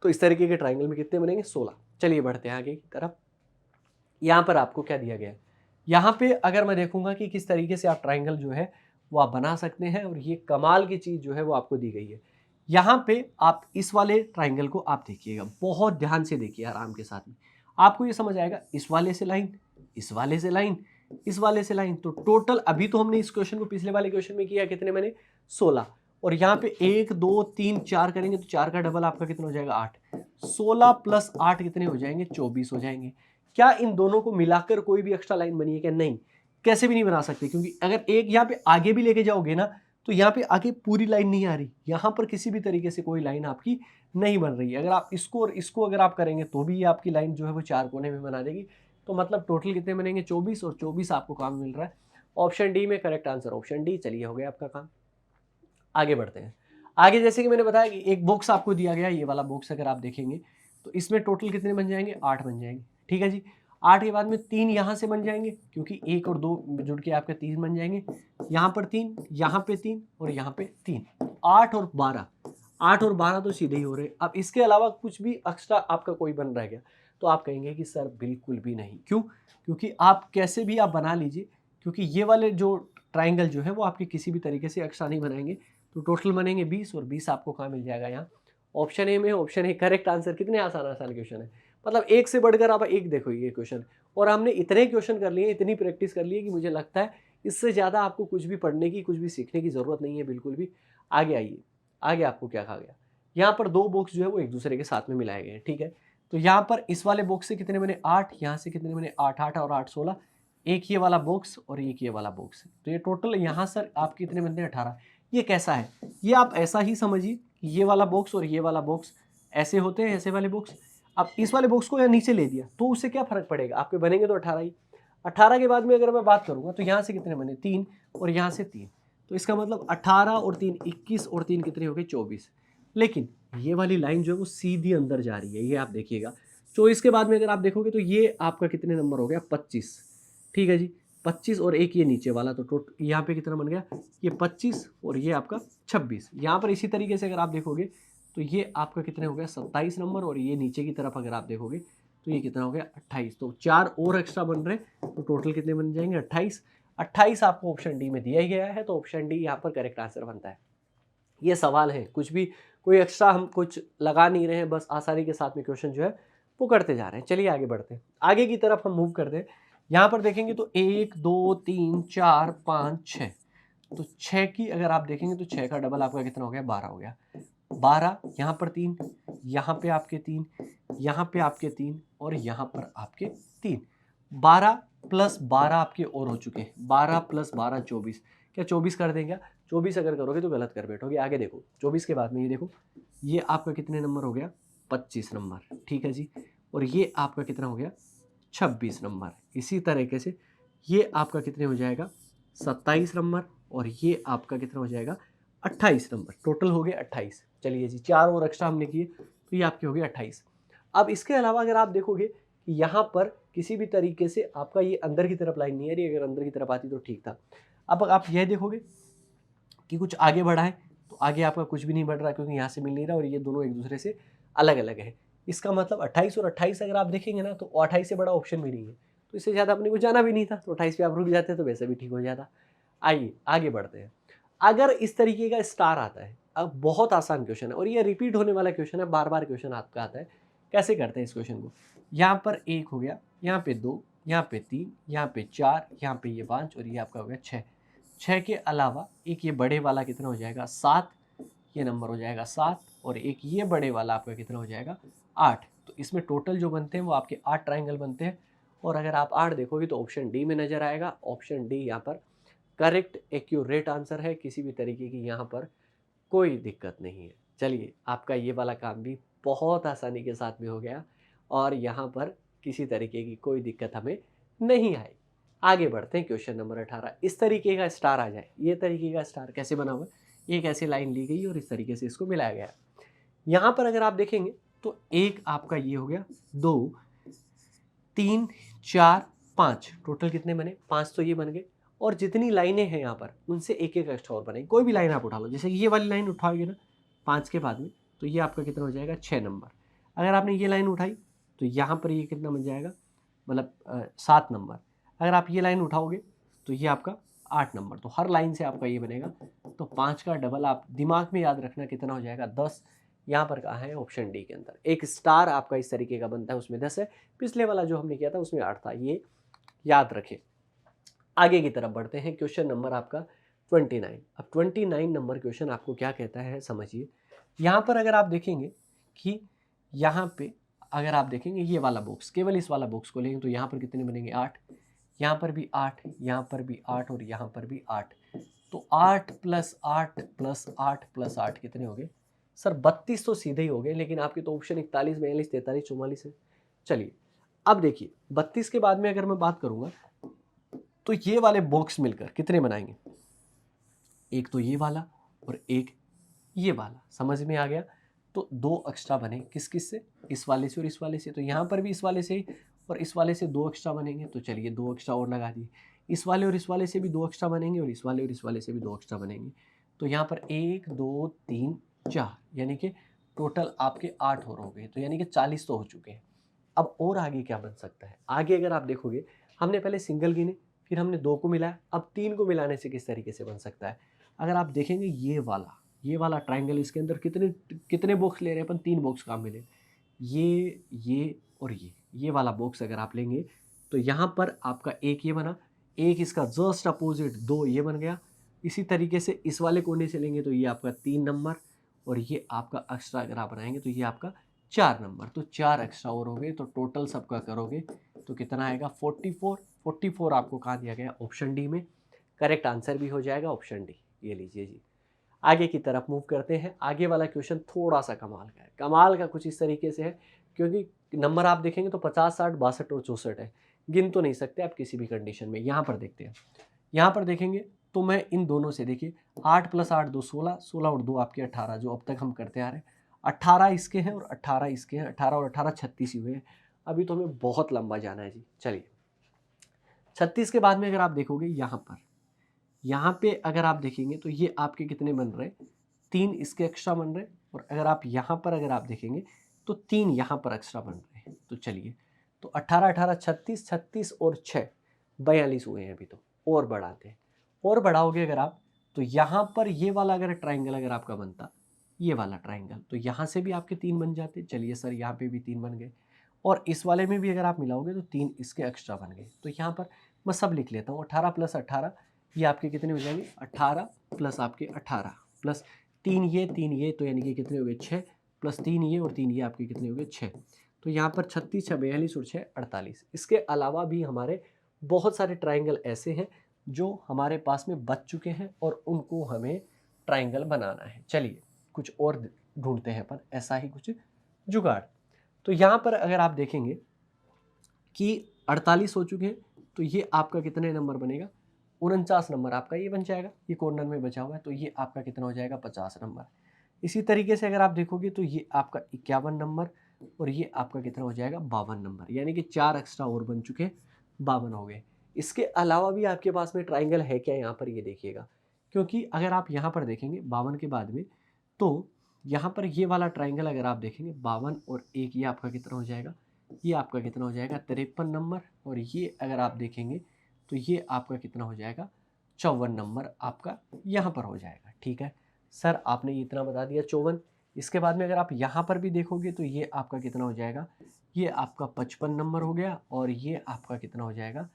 तो इस तरीके के ट्राइंगल में कितने बनेंगे 16। चलिए बढ़ते हैं आगे की तरफ। यहाँ पर आपको क्या दिया गया है, यहाँ पे अगर मैं देखूंगा कि किस तरीके से आप ट्राइंगल जो है वो आप बना सकते हैं, और ये कमाल की चीज़ जो है वो आपको दी गई है। यहाँ पे आप इस वाले ट्राइंगल को आप देखिएगा, बहुत ध्यान से देखिए आराम के साथ में, आपको ये समझ आएगा। इस वाले से लाइन, इस वाले से लाइन, इस वाले से लाइन। तो टोटल अभी तो हमने इस क्वेश्चन को पिछले वाले क्वेश्चन में किया, कितने बने 16। और यहाँ पे 1 2 3 4 करेंगे तो 4 का डबल आपका कितना हो जाएगा 8। 16 + 8 कितने हो जाएंगे 24 हो जाएंगे। क्या इन दोनों को मिलाकर कोई भी एक्स्ट्रा लाइन बनी है क्या? नहीं, कैसे भी नहीं बना सकते, क्योंकि अगर एक यहाँ पे आगे भी लेके जाओगे ना तो यहाँ पे आगे पूरी लाइन नहीं आ रही, यहाँ पर किसी भी तरीके से कोई लाइन आपकी नहीं बन रही है। अगर आप इसको और इसको अगर आप करेंगे तो भी ये आपकी लाइन जो है वो 4 कोने में बना देगी। तो मतलब टोटल कितने बनेंगे 24, और 24 आपको काम मिल रहा है। ऑप्शन डी में करेक्ट आंसर ऑप्शन डी। चलिए हो गया आपका काम, आगे बढ़ते हैं। आगे जैसे कि मैंने बताया कि एक बॉक्स आपको दिया गया, ये वाला बॉक्स अगर आप देखेंगे तो इसमें टोटल कितने बन जाएंगे 8 बन जाएंगे, ठीक है जी। 8 के बाद में 3 यहाँ से बन जाएंगे, क्योंकि 1 और 2 जुड़ के आपके 3 बन जाएंगे। यहाँ पर 3, यहाँ पे 3 और यहाँ पे 3। 8 और 12, 8 और 12 तो सीधे ही हो रहे। अब इसके अलावा कुछ भी एक्स्ट्रा आपका कोई बन रह गया तो आप कहेंगे कि सर बिल्कुल भी नहीं। क्यों? क्योंकि आप कैसे भी आप बना लीजिए, क्योंकि ये वाले जो ट्राइंगल जो है वो आपके किसी भी तरीके से एक्स्ट्रा नहीं बनाएंगे। तो टोटल बनेंगे 20, और 20 आपको कहाँ मिल जाएगा यहाँ ऑप्शन ए में। Option A correct answer. कितने आसान आसान क्वेश्चन है, मतलब एक से बढ़कर आप एक देखो ये क्वेश्चन। और हमने इतने क्वेश्चन कर लिए, इतनी प्रैक्टिस कर ली है कि मुझे लगता है इससे ज़्यादा आपको कुछ भी पढ़ने की, कुछ भी सीखने की ज़रूरत नहीं है बिल्कुल भी। आगे आइए, आगे आपको क्या कहा गया, यहाँ पर 2 बॉक्स जो है वो एक दूसरे के साथ में मिलाए गए हैं, ठीक है। तो यहाँ पर इस वाले बॉक्स से कितने बने 8, यहाँ से कितने बने 8, 8 और 8 16। एक ये वाला बॉक्स और एक ये वाला बॉक्स, तो ये टोटल यहाँ सर आप कितने बनते हैं 18। ये कैसा है, ये आप ऐसा ही समझिए, ये वाला बॉक्स और ये वाला बॉक्स ऐसे होते हैं, ऐसे वाले बॉक्स। अब इस वाले बॉक्स को यहाँ नीचे ले दिया तो उससे क्या फर्क पड़ेगा, आपके बनेंगे तो 18 ही। 18 के बाद में अगर मैं बात करूँगा तो यहाँ से कितने बने 3 और यहाँ से 3, तो इसका मतलब 18 और 3 21 और 3 कितने हो गए 24। लेकिन ये वाली लाइन जो है वो सीधी अंदर जा रही है, ये आप देखिएगा। 24 के बाद में अगर आप देखोगे तो ये आपका कितने नंबर हो गया 25, ठीक है जी। 25 और एक ये नीचे वाला, तो टोटल यहाँ पे कितना बन गया, ये 25 और ये आपका 26। यहाँ पर इसी तरीके से अगर आप देखोगे तो ये आपका कितने हो गया 27 नंबर, और ये नीचे की तरफ अगर आप देखोगे तो ये कितना हो गया 28। तो 4 और एक्स्ट्रा बन रहे हैं, तो टोटल कितने बन जाएंगे 28। 28 आपको ऑप्शन डी में दिया ही गया है, तो ऑप्शन डी यहाँ पर करेक्ट आंसर बनता है। ये सवाल है, कुछ भी कोई एक्स्ट्रा हम कुछ लगा नहीं रहे हैं, बस आसानी के साथ में क्वेश्चन जो है वो करते जा रहे हैं। चलिए आगे बढ़ते हैं, आगे की तरफ हम मूव करते हैं। यहाँ पर देखेंगे तो 1 2 3 4 5 6, तो 6 की अगर आप देखेंगे तो 6 का डबल आपका कितना हो गया 12 हो गया। 12 यहाँ पर 3, यहाँ पे आपके 3, यहाँ पे आपके 3 और यहाँ पर आपके 3। 12 प्लस 12 आपके और हो चुके हैं, 12 प्लस 12 24। क्या 24 कर देंगे? 24 अगर करोगे तो गलत कर बैठोगे। आगे देखो 24 के बाद में ये देखो, ये आपका कितने नंबर हो गया 25 नंबर, ठीक है जी। और ये आपका कितना हो गया 26 नंबर। इसी तरीके से ये आपका कितने हो जाएगा 27 नंबर, और ये आपका कितना हो जाएगा 28 नंबर। टोटल हो गए 28। चलिए जी, 4 और एक्स्ट्रा हमने किए तो ये आपके हो गए 28। अब इसके अलावा अगर आप देखोगे कि यहाँ पर किसी भी तरीके से आपका ये अंदर की तरफ लाइन नहीं आ रही, अगर अंदर की तरफ आती तो ठीक था। अब आप यह देखोगे कि कुछ आगे बढ़ा है, तो आगे आपका कुछ भी नहीं बढ़ रहा क्योंकि यहाँ से मिल नहीं रहा, और ये दोनों एक दूसरे से अलग अलग है। इसका मतलब 28 और 28 अगर आप देखेंगे ना तो 28 से बड़ा ऑप्शन भी नहीं है, तो इससे ज़्यादा अपने को जाना भी नहीं था, तो 28 पे आप रुक जाते तो वैसे भी ठीक हो जाता। आइए आगे बढ़ते हैं। अगर इस तरीके का स्टार आता है, अब बहुत आसान क्वेश्चन है और ये रिपीट होने वाला क्वेश्चन है, बार बार क्वेश्चन आपका आता है। कैसे करते हैं इस क्वेश्चन को? यहाँ पर 1 हो गया, यहाँ पे 2, यहाँ पे 3, यहाँ पे 4, यहाँ पे ये 5 और ये आपका हो गया 6। 6 के अलावा एक ये बड़े वाला कितना हो जाएगा 7, ये नंबर हो जाएगा 7, और एक ये बड़े वाला आपका कितना हो जाएगा 8। तो इसमें टोटल जो बनते हैं वो आपके 8 ट्राइंगल बनते हैं, और अगर आप 8 देखोगे तो ऑप्शन डी में नजर आएगा। ऑप्शन डी यहाँ पर करेक्ट एक्यूरेट आंसर है, किसी भी तरीके की यहाँ पर कोई दिक्कत नहीं है। चलिए, आपका ये वाला काम भी बहुत आसानी के साथ में हो गया, और यहाँ पर किसी तरीके की कोई दिक्कत हमें नहीं आई। आगे बढ़ते हैं, क्वेश्चन नंबर 18। इस तरीके का स्टार आ जाए, ये तरीके का स्टार कैसे बना हुआ है, एक ऐसी लाइन ली गई और इस तरीके से इसको मिलाया गया। यहाँ पर अगर आप देखेंगे तो एक आपका ये हो गया 2 3 4 5, टोटल कितने बने 5, तो ये बन गए, और जितनी लाइनें हैं यहाँ पर उनसे एक एक एक्स्ट्रा और बनेगी। कोई भी लाइन आप उठा लो, जैसे ये वाली लाइन उठाओगे ना 5 के बाद में, तो ये आपका कितना हो जाएगा 6 नंबर। अगर आपने ये लाइन उठाई तो यहाँ पर ये कितना बन जाएगा, मतलब 7 नंबर। अगर आप ये लाइन उठाओगे तो ये आपका 8 नंबर। तो हर लाइन से आपका ये बनेगा, तो 5 का डबल आप दिमाग में याद रखना कितना हो जाएगा 10। यहाँ पर कहा है ऑप्शन डी के अंदर। एक स्टार आपका इस तरीके का बनता है, उसमें 10 है। पिछले वाला जो हमने किया था उसमें 8 था, ये याद रखें। आगे की तरफ बढ़ते हैं, क्वेश्चन नंबर आपका 29। अब 29 नंबर क्वेश्चन आपको क्या कहता है समझिए। यहाँ पर अगर आप देखेंगे कि यहाँ पे अगर आप देखेंगे ये वाला बॉक्स, केवल इस वाला बॉक्स को लेंगे तो यहाँ पर कितने बनेंगे 8, यहाँ पर भी 8, यहाँ पर भी 8 और यहाँ पर भी 8। तो 8 प्लस 8 प्लस 8 प्लस 8 कितने हो गए सर 32 तो सीधे ही हो गए, लेकिन आपके तो ऑप्शन 41 42 43 44 है। चलिए अब देखिए 32 के बाद में अगर मैं बात करूँगा तो ये वाले बॉक्स मिलकर कितने बनाएंगे, एक तो ये वाला और एक ये वाला। समझ में आ गया? तो 2 एक्स्ट्रा बने किस किस से, इस वाले से और इस वाले से। तो यहाँ पर भी इस वाले से और इस वाले से 2 एक्स्ट्रा बनेंगे, तो चलिए 2 एक्स्ट्रा और लगा दिए। इस वाले और इस वाले से भी 2 एक्स्ट्रा बनेंगे, और इस वाले और इस वाले से भी 2 एक्स्ट्रा बनेंगे। तो यहाँ पर 1 2 3 4, यानी कि टोटल आपके 8 और हो गए, तो यानी कि 40 तो हो चुके हैं। अब और आगे क्या बन सकता है? आगे अगर आप देखोगे, हमने पहले सिंगल गिने, फिर हमने 2 को मिलाया, अब 3 को मिलाने से किस तरीके से बन सकता है। अगर आप देखेंगे ये वाला ट्राइंगल, इसके अंदर कितने कितने बॉक्स ले रहे हैं अपन, 3 बॉक्स काम मिले, ये और ये वाला बॉक्स अगर आप लेंगे तो यहाँ पर आपका एक ये बना, एक इसका जस्ट अपोजिट 2 ये बन गया। इसी तरीके से इस वाले कोने से लेंगे तो ये आपका 3 नंबर, और ये आपका एक्स्ट्रा अगर आप बनाएंगे तो ये आपका 4 नंबर। तो 4 एक्स्ट्रा और हो गए, तो टोटल सबका करोगे तो कितना आएगा 44। 44 आपको कहाँ दिया गया, ऑप्शन डी में। करेक्ट आंसर भी हो जाएगा ऑप्शन डी। ये लीजिए जी, आगे की तरफ मूव करते हैं। आगे वाला क्वेश्चन थोड़ा सा कमाल का है। कमाल का कुछ इस तरीके से है, क्योंकि नंबर आप देखेंगे तो 50 60 62 और 64 है, गिन तो नहीं सकते आप किसी भी कंडीशन में। यहाँ पर देखते हैं, यहाँ पर देखेंगे तो मैं इन दोनों से देखिए 8 + 8 2 16, 16 और 2 आपके 18, जो अब तक हम करते आ रहे हैं। 18 इसके हैं और 18 इसके हैं, 18 और 18 36 ही हुए हैं। अभी तो हमें बहुत लंबा जाना है जी। चलिए 36 के बाद में अगर आप देखोगे यहाँ पे अगर आप देखेंगे तो ये आपके कितने बन रहे हैं, 3 इसके एक्स्ट्रा बन रहे हैं। और अगर आप यहाँ पर अगर आप देखेंगे तो 3 यहाँ पर एक्स्ट्रा बन रहे हैं। तो चलिए, तो 18 18 36, 36 और 6 42 हुए हैं अभी। तो और बढ़ाते हैं, और बढ़ाओगे अगर आप तो यहाँ पर ये वाला अगर ट्राइंगल अगर आपका बनता, ये वाला ट्राइंगल, तो यहाँ से भी आपके 3 बन जाते। चलिए सर, यहाँ पे भी 3 बन गए, और इस वाले में भी अगर आप मिलाओगे तो 3 इसके एक्स्ट्रा बन गए। तो यहाँ पर मैं सब लिख लेता हूँ, 18 + 18 ये आपके कितने हो जाएंगे, 18 प्लस आपके 18 प्लस 3 ये, तो यानी कि कितने हो गए 6, प्लस 3 ये और 3 ये आपके कितने हो गए 6। तो यहाँ पर 36 6 42 और 6 48। इसके अलावा भी हमारे बहुत सारे ट्राइंगल ऐसे हैं जो हमारे पास में बच चुके हैं और उनको हमें ट्राइंगल बनाना है। चलिए कुछ और ढूंढते हैं अपन, ऐसा ही कुछ जुगाड़। तो यहाँ पर अगर आप देखेंगे कि 48 हो चुके हैं, तो ये आपका कितने नंबर बनेगा, 49 नंबर आपका ये बन जाएगा। ये कॉर्नर में बचा हुआ है, तो ये आपका कितना हो जाएगा, 50 नंबर। इसी तरीके से अगर आप देखोगे तो ये आपका 51 नंबर और ये आपका कितना हो जाएगा, 52 नंबर। यानी कि 4 एक्स्ट्रा और बन चुके हैं, 52 हो गए। इसके अलावा भी आपके पास में ट्राइंगल है क्या, यहाँ पर ये देखिएगा, क्योंकि अगर आप यहाँ पर देखेंगे 52 के बाद में, तो यहाँ पर ये वाला ट्राइंगल अगर आप देखेंगे 52 और 1, ये आपका कितना हो जाएगा, ये आपका कितना हो जाएगा 53 नंबर। और ये अगर आप देखेंगे तो ये आपका कितना हो जाएगा, 54 नंबर आपका यहाँ पर हो जाएगा। ठीक है सर, आपने इतना बता दिया 54। इसके बाद में अगर आप यहाँ पर भी देखोगे तो ये आपका कितना हो जाएगा, ये आपका 55 नंबर हो गया, और ये आपका कितना हो जाएगा,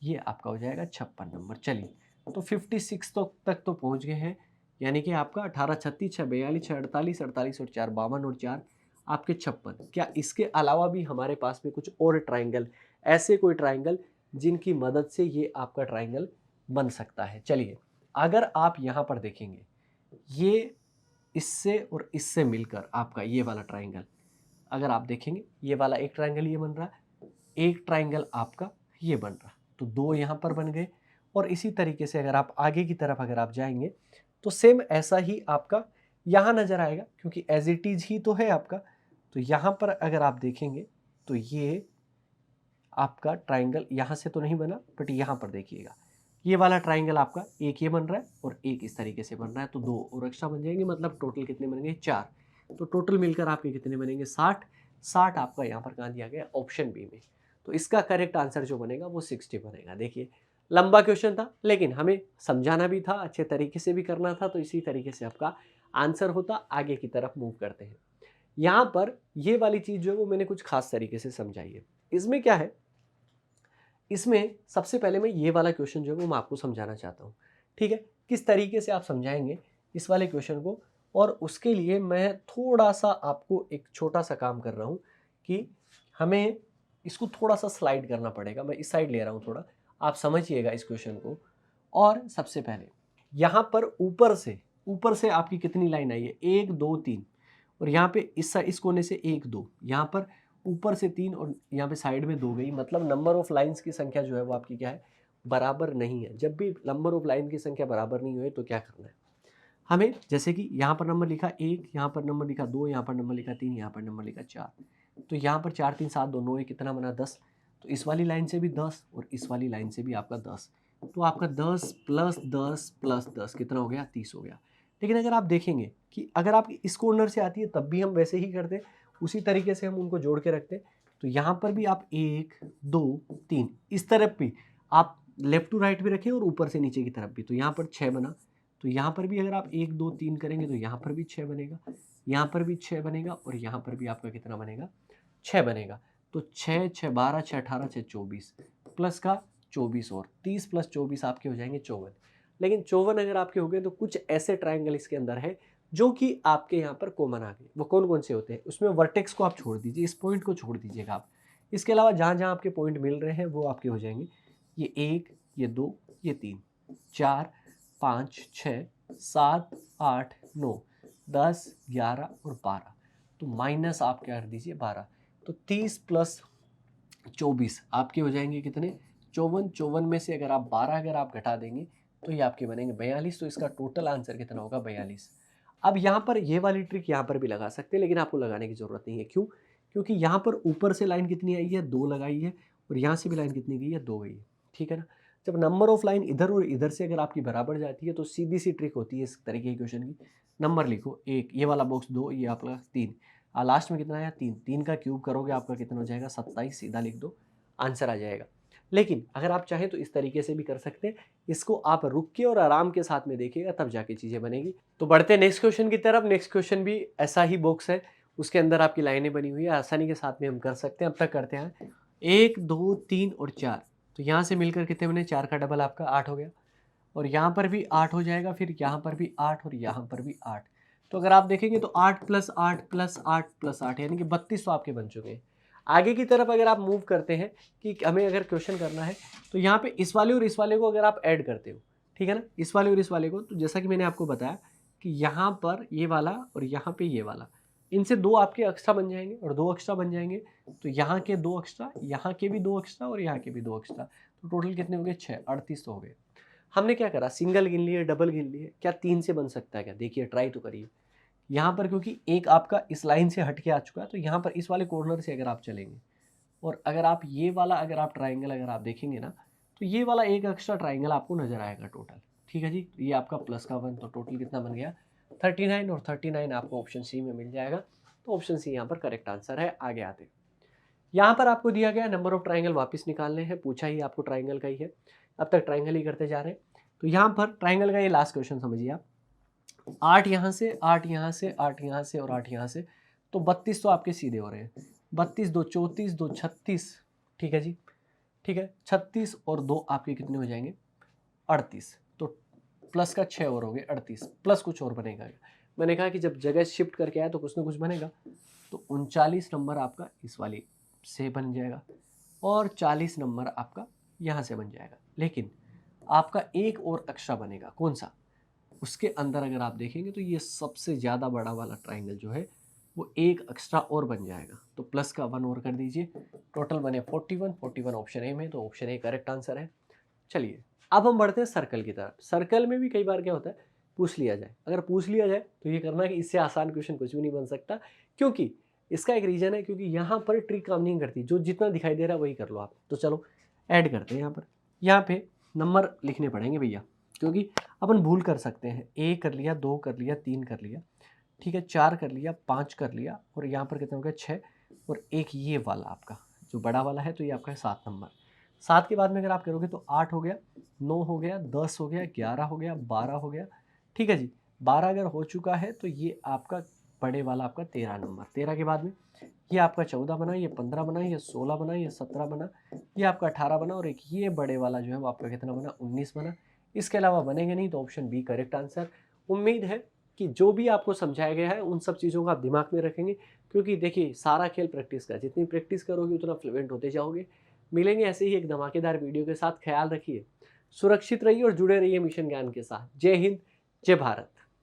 ये आपका हो जाएगा 56 नंबर। चलिए, तो 56 तक तो पहुँच गए हैं। यानी कि आपका 18 36 6 42 6 48 48 और 4 52 और 4 आपके 56। क्या इसके अलावा भी हमारे पास में कुछ और ट्राइंगल, ऐसे कोई ट्राइंगल जिनकी मदद से ये आपका ट्राइंगल बन सकता है? चलिए, अगर आप यहाँ पर देखेंगे, ये इससे और इससे मिलकर आपका ये वाला ट्राइंगल अगर आप देखेंगे, ये वाला एक ट्राइंगल ये बन रहा है, एक ट्राइंगल आपका ये बन रहा, तो 2 यहाँ पर बन गए। और इसी तरीके से अगर आप आगे की तरफ अगर आप जाएंगे तो सेम ऐसा ही आपका यहाँ नज़र आएगा, क्योंकि एज इट इज़ ही तो है आपका। तो यहाँ पर अगर आप देखेंगे तो ये आपका ट्राइंगल यहाँ से तो नहीं बना, बट यहाँ पर देखिएगा, ये वाला ट्राइंगल आपका एक ये बन रहा है और एक इस तरीके से बन रहा है, तो 2 और एक्स्ट्रा बन जाएंगे, मतलब टोटल कितने बनेंगे, 4। तो टोटल मिलकर आपके कितने बनेंगे, 60। 60 आपका यहाँ पर कहाँ दिया गया, ऑप्शन बी में। तो इसका करेक्ट आंसर जो बनेगा वो 60 बनेगा। देखिए, लंबा क्वेश्चन था, लेकिन हमें समझाना भी था, अच्छे तरीके से भी करना था, तो इसी तरीके से आपका आंसर होता। आगे की तरफ मूव करते हैं। यहाँ पर ये वाली चीज़ जो है वो मैंने कुछ खास तरीके से समझाई है। इसमें क्या है, इसमें सबसे पहले मैं ये वाला क्वेश्चन जो है वो मैं आपको समझाना चाहता हूँ। ठीक है, किस तरीके से आप समझाएंगे इस वाले क्वेश्चन को, और उसके लिए मैं थोड़ा सा आपको एक छोटा सा काम कर रहा हूँ कि हमें इसको थोड़ा सा स्लाइड करना पड़ेगा। मैं इस साइड ले रहा हूँ थोड़ा, आप समझिएगा इस क्वेश्चन को। और सबसे पहले यहाँ पर ऊपर से आपकी कितनी लाइन आई है, 1 2 3, और यहाँ पे इस कोने से 1 2, यहाँ पर ऊपर से 3 और यहाँ पे साइड में 2 गई। मतलब नंबर ऑफ लाइंस की संख्या जो है वो आपकी क्या है, बराबर नहीं है। जब भी नंबर ऑफ लाइन की संख्या बराबर नहीं हुई तो क्या करना है हमें, जैसे कि यहाँ पर नंबर लिखा 1, यहाँ पर नंबर लिखा 2, यहाँ पर नंबर लिखा 3, यहाँ पर नंबर लिखा 4, तो यहाँ पर 4 3 7 2 9 कितना बना 10। तो इस वाली लाइन से भी 10 और इस वाली लाइन से भी आपका 10, तो आपका 10 प्लस 10 प्लस 10 कितना हो गया, 30 हो गया। लेकिन अगर आप देखेंगे कि अगर आप इस कॉर्नर से आती है तब भी हम वैसे ही करते, उसी तरीके से हम उनको जोड़ के रखते। तो यहाँ पर भी आप 1 2 3 इस तरफ भी आप लेफ्ट टू राइट भी रखें और ऊपर से नीचे की तरफ भी, तो यहाँ पर 6 बना। तो यहाँ पर भी अगर आप 1 2 3 करेंगे तो यहाँ पर भी 6 बनेगा, यहाँ पर भी 6 बनेगा, और यहाँ पर भी आपका कितना बनेगा, 6 बनेगा। तो 6 6 12 6 18 6 24 प्लस का 24 और 30 प्लस 24 आपके हो जाएंगे 54। लेकिन 54 अगर आपके हो गए तो कुछ ऐसे ट्राइंगल इसके अंदर है जो कि आपके यहाँ पर कॉमन आ गए। वो कौन कौन से होते हैं, उसमें वर्टेक्स को आप छोड़ दीजिए, इस पॉइंट को छोड़ दीजिएगा आप। इसके अलावा जहाँ जहाँ आपके पॉइंट मिल रहे हैं वो आपके हो जाएंगे, ये 1 ये 2 ये 3 4 5 6 7 8 9 10 11 और 12, तो माइनस आप क्या कर दीजिए 12। तो 30 प्लस 24 आपके हो जाएंगे कितने, 54। 54 में से अगर आप 12 अगर आप घटा देंगे तो ये आपके बनेंगे 42। तो इसका टोटल आंसर कितना होगा, 42। अब यहाँ पर ये वाली ट्रिक यहाँ पर भी लगा सकते हैं, लेकिन आपको लगाने की ज़रूरत नहीं है। क्यों, क्योंकि यहाँ पर ऊपर से लाइन कितनी आई है, 2 लगाई है, और यहाँ से भी लाइन कितनी गई है, 2 गई है। ठीक है ना। जब नंबर ऑफ लाइन इधर और इधर से अगर आपकी बराबर जाती है तो सीधी सी ट्रिक होती है इस तरीके के क्वेश्चन की, नंबर लिखो 1, ये वाला बॉक्स 2, ये आपका 3, लास्ट में कितना आया 3, 3 का क्यूब करोगे आपका कितना हो जाएगा 27, सीधा लिख दो, आंसर आ जाएगा। लेकिन अगर आप चाहें तो इस तरीके से भी कर सकते हैं, इसको आप रुक के और आराम के साथ में देखिएगा तब जाके चीज़ें बनेगी। तो बढ़ते हैं नेक्स्ट क्वेश्चन की तरफ। नेक्स्ट क्वेश्चन भी ऐसा ही बॉक्स है, उसके अंदर आपकी लाइनें बनी हुई है, आसानी के साथ में हम कर सकते हैं। अब तक करते हैं 1, 2, 3 और 4, तो यहाँ से मिलकर कितने बने, 4 का डबल आपका 8 हो गया, और यहाँ पर भी 8 हो जाएगा, फिर यहाँ पर भी 8 और यहाँ पर भी 8। तो अगर आप देखेंगे तो 8 + 8 + 8 + 8 यानी कि 32 तो आपके बन चुके हैं। आगे की तरफ अगर आप मूव करते हैं कि हमें अगर क्वेश्चन करना है तो यहाँ पे इस वाले और इस वाले को अगर आप ऐड करते हो, ठीक है ना, इस वाले और इस वाले को, तो जैसा कि मैंने आपको बताया कि यहाँ पर ये वाला और यहाँ पे ये वाला, इनसे 2 आपके एक्स्ट्रा बन जाएंगे और 2 एक्स्ट्रा बन जाएंगे, तो यहाँ के 2 एक्स्ट्रा, यहाँ के भी 2 एक्स्ट्रा और यहाँ के भी 2 एक्स्ट्रा, तो टोटल कितने हो गए 6, 38 तो हो गए। हमने क्या करा, सिंगल गिन लिए, डबल गिन लिए, क्या 3 से बन सकता है क्या, देखिए ट्राई तो करिए। यहाँ पर क्योंकि एक आपका इस लाइन से हट के आ चुका है, तो यहाँ पर इस वाले कॉर्नर से अगर आप चलेंगे और अगर आप ये वाला अगर आप ट्राइंगल अगर आप देखेंगे ना, तो ये वाला एक एक्स्ट्रा ट्राइंगल आपको नजर आएगा टोटल, ठीक है जी। तो ये आपका प्लस का 1, तो टोटल कितना बन गया 39, और 39 आपको ऑप्शन सी में मिल जाएगा। तो ऑप्शन सी यहाँ पर करेक्ट आंसर है। आगे आते हैं, यहाँ पर आपको दिया गया नंबर ऑफ ट्राइंगल वापस निकालने हैं, पूछा ही आपको ट्राइंगल का ही है, अब तक ट्राइंगल ही करते जा रहे हैं। तो यहाँ पर ट्राइंगल का ये लास्ट क्वेश्चन समझिए आप, 8 यहाँ से, 8 यहाँ से, 8 यहाँ से और 8 यहाँ से, तो 32 तो आपके सीधे हो रहे हैं, 32 2 34 2 36, ठीक है जी, ठीक है, 36 और 2 आपके कितने हो जाएंगे 38, तो प्लस का 6 और हो गए 38, प्लस कुछ और बनेगा। मैंने कहा कि जब जगह शिफ्ट करके आया तो कुछ ना कुछ बनेगा, तो 39 नंबर आपका इस वाली से बन जाएगा और 40 नंबर आपका यहाँ से बन जाएगा। लेकिन आपका एक और एक्स्ट्रा बनेगा, कौन सा, उसके अंदर अगर आप देखेंगे तो ये सबसे ज़्यादा बड़ा वाला ट्राइंगल जो है वो एक एक्स्ट्रा और बन जाएगा, तो प्लस का 1 और कर दीजिए, टोटल बने 41, 41 ऑप्शन ए में, तो ऑप्शन ए करेक्ट आंसर है। चलिए अब हम बढ़ते हैं सर्कल की तरफ। सर्कल में भी कई बार क्या होता है, पूछ लिया जाए, अगर पूछ लिया जाए तो ये करना कि इससे आसान क्वेश्चन कुछ भी नहीं बन सकता, क्योंकि इसका एक रीज़न है, क्योंकि यहाँ पर ट्रिक काम नहीं करती, जो जितना दिखाई दे रहा है वही कर लो आप। तो चलो ऐड करते हैं, यहाँ पे नंबर लिखने पड़ेंगे भैया, क्योंकि अपन भूल कर सकते हैं, 1 कर लिया, 2 कर लिया, 3 कर लिया, ठीक है, 4 कर लिया, 5 कर लिया, और यहाँ पर कितना हो गया 6, और एक ये वाला आपका जो बड़ा वाला है, तो ये आपका है 7 नंबर। 7 के बाद में अगर आप करोगे तो 8 हो गया, 9 हो गया, 10 हो गया, 11 हो गया, 12 हो गया, ठीक है जी। 12 अगर हो चुका है तो ये आपका बड़े वाला आपका 13 नंबर। 13 के बाद में ये आपका 14 बना, ये 15 बना, ये 16 बना, ये 17 बना, ये आपका 18 बना, और एक ये बड़े वाला जो है वो आपका कितना बना 19 बना। इसके अलावा बनेंगे नहीं, तो ऑप्शन बी करेक्ट आंसर। उम्मीद है कि जो भी आपको समझाया गया है उन सब चीज़ों को आप दिमाग में रखेंगे, क्योंकि देखिए सारा खेल प्रैक्टिस का, जितनी प्रैक्टिस करोगे उतना फ्लुएंट होते जाओगे। मिलेंगे ऐसे ही एक धमाकेदार वीडियो के साथ, ख्याल रखिए, सुरक्षित रहिए और जुड़े रहिए मिशन ज्ञान के साथ। जय हिंद, जय भारत।